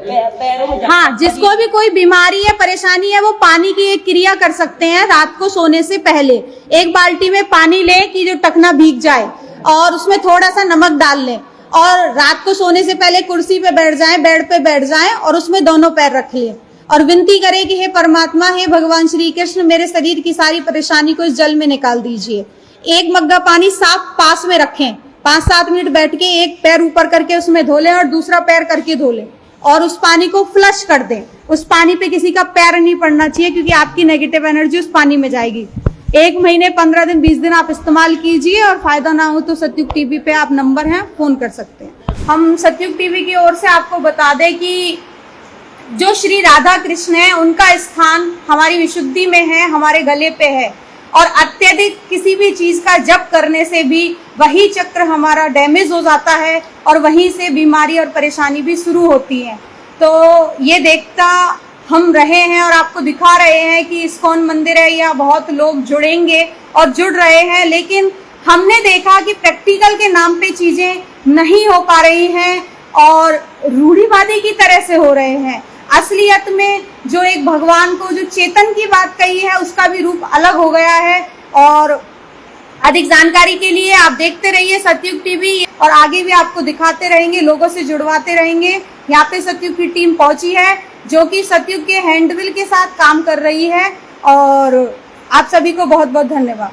पैरों में, हाँ, जिसको भी कोई बीमारी है, परेशानी है, वो पानी की एक क्रिया कर सकते हैं। रात को सोने से पहले एक बाल्टी में पानी लें कि जो टखना भीग जाए, और उसमें थोड़ा सा नमक डाल लें, और रात को सोने से पहले कुर्सी पे बैठ जाएं, बेड पे बैठ जाएं, और उसमें दोनों पैर रख लें और विनती करें कि हे परमात्मा, हे भगवान श्री कृष्ण, मेरे शरीर की सारी परेशानी को इस जल में निकाल दीजिए। एक मग्गा पानी साफ पास में रखें, 5-7 मिनट बैठ के एक पैर ऊपर करके उसमें धो लें और दूसरा पैर करके धो लें, और उस पानी को फ्लश कर दें। उस पानी पे किसी का पैर नहीं पड़ना चाहिए, क्योंकि आपकी नेगेटिव एनर्जी उस पानी में जाएगी। 1 महीने, 15 दिन, 20 दिन आप इस्तेमाल कीजिए, और फायदा ना हो तो सतयुग टीवी पे आप नंबर है, फोन कर सकते हैं। हम सतयुग टीवी की ओर से आपको बता दें कि जो श्री राधा कृष्ण है, उनका स्थान हमारी विशुद्धि में है, हमारे गले पे है। और अत्यधिक किसी भी चीज का जप करने से भी वही चक्र हमारा डैमेज हो जाता है, और वहीं से बीमारी और परेशानी भी शुरू होती है। तो ये देखता हम रहे हैं और आपको दिखा रहे हैं कि इस्कॉन मंदिर है, या बहुत लोग जुड़ेंगे और जुड़ रहे हैं, लेकिन हमने देखा कि प्रैक्टिकल के नाम पे चीजें नहीं हो पा रही हैं और रूढ़िवादी की तरह से हो रहे हैं। असलियत में जो एक भगवान को जो चेतन की बात कही है, उसका भी रूप अलग हो गया है। और अधिक जानकारी के लिए आप देखते रहिए सतयुग टीवी, और आगे भी आपको दिखाते रहेंगे, लोगों से जुड़वाते रहेंगे। यहाँ पे सतयुग की टीम पहुंची है, जो कि सतयुग के हैंडबिल के साथ काम कर रही है। और आप सभी को बहुत बहुत धन्यवाद।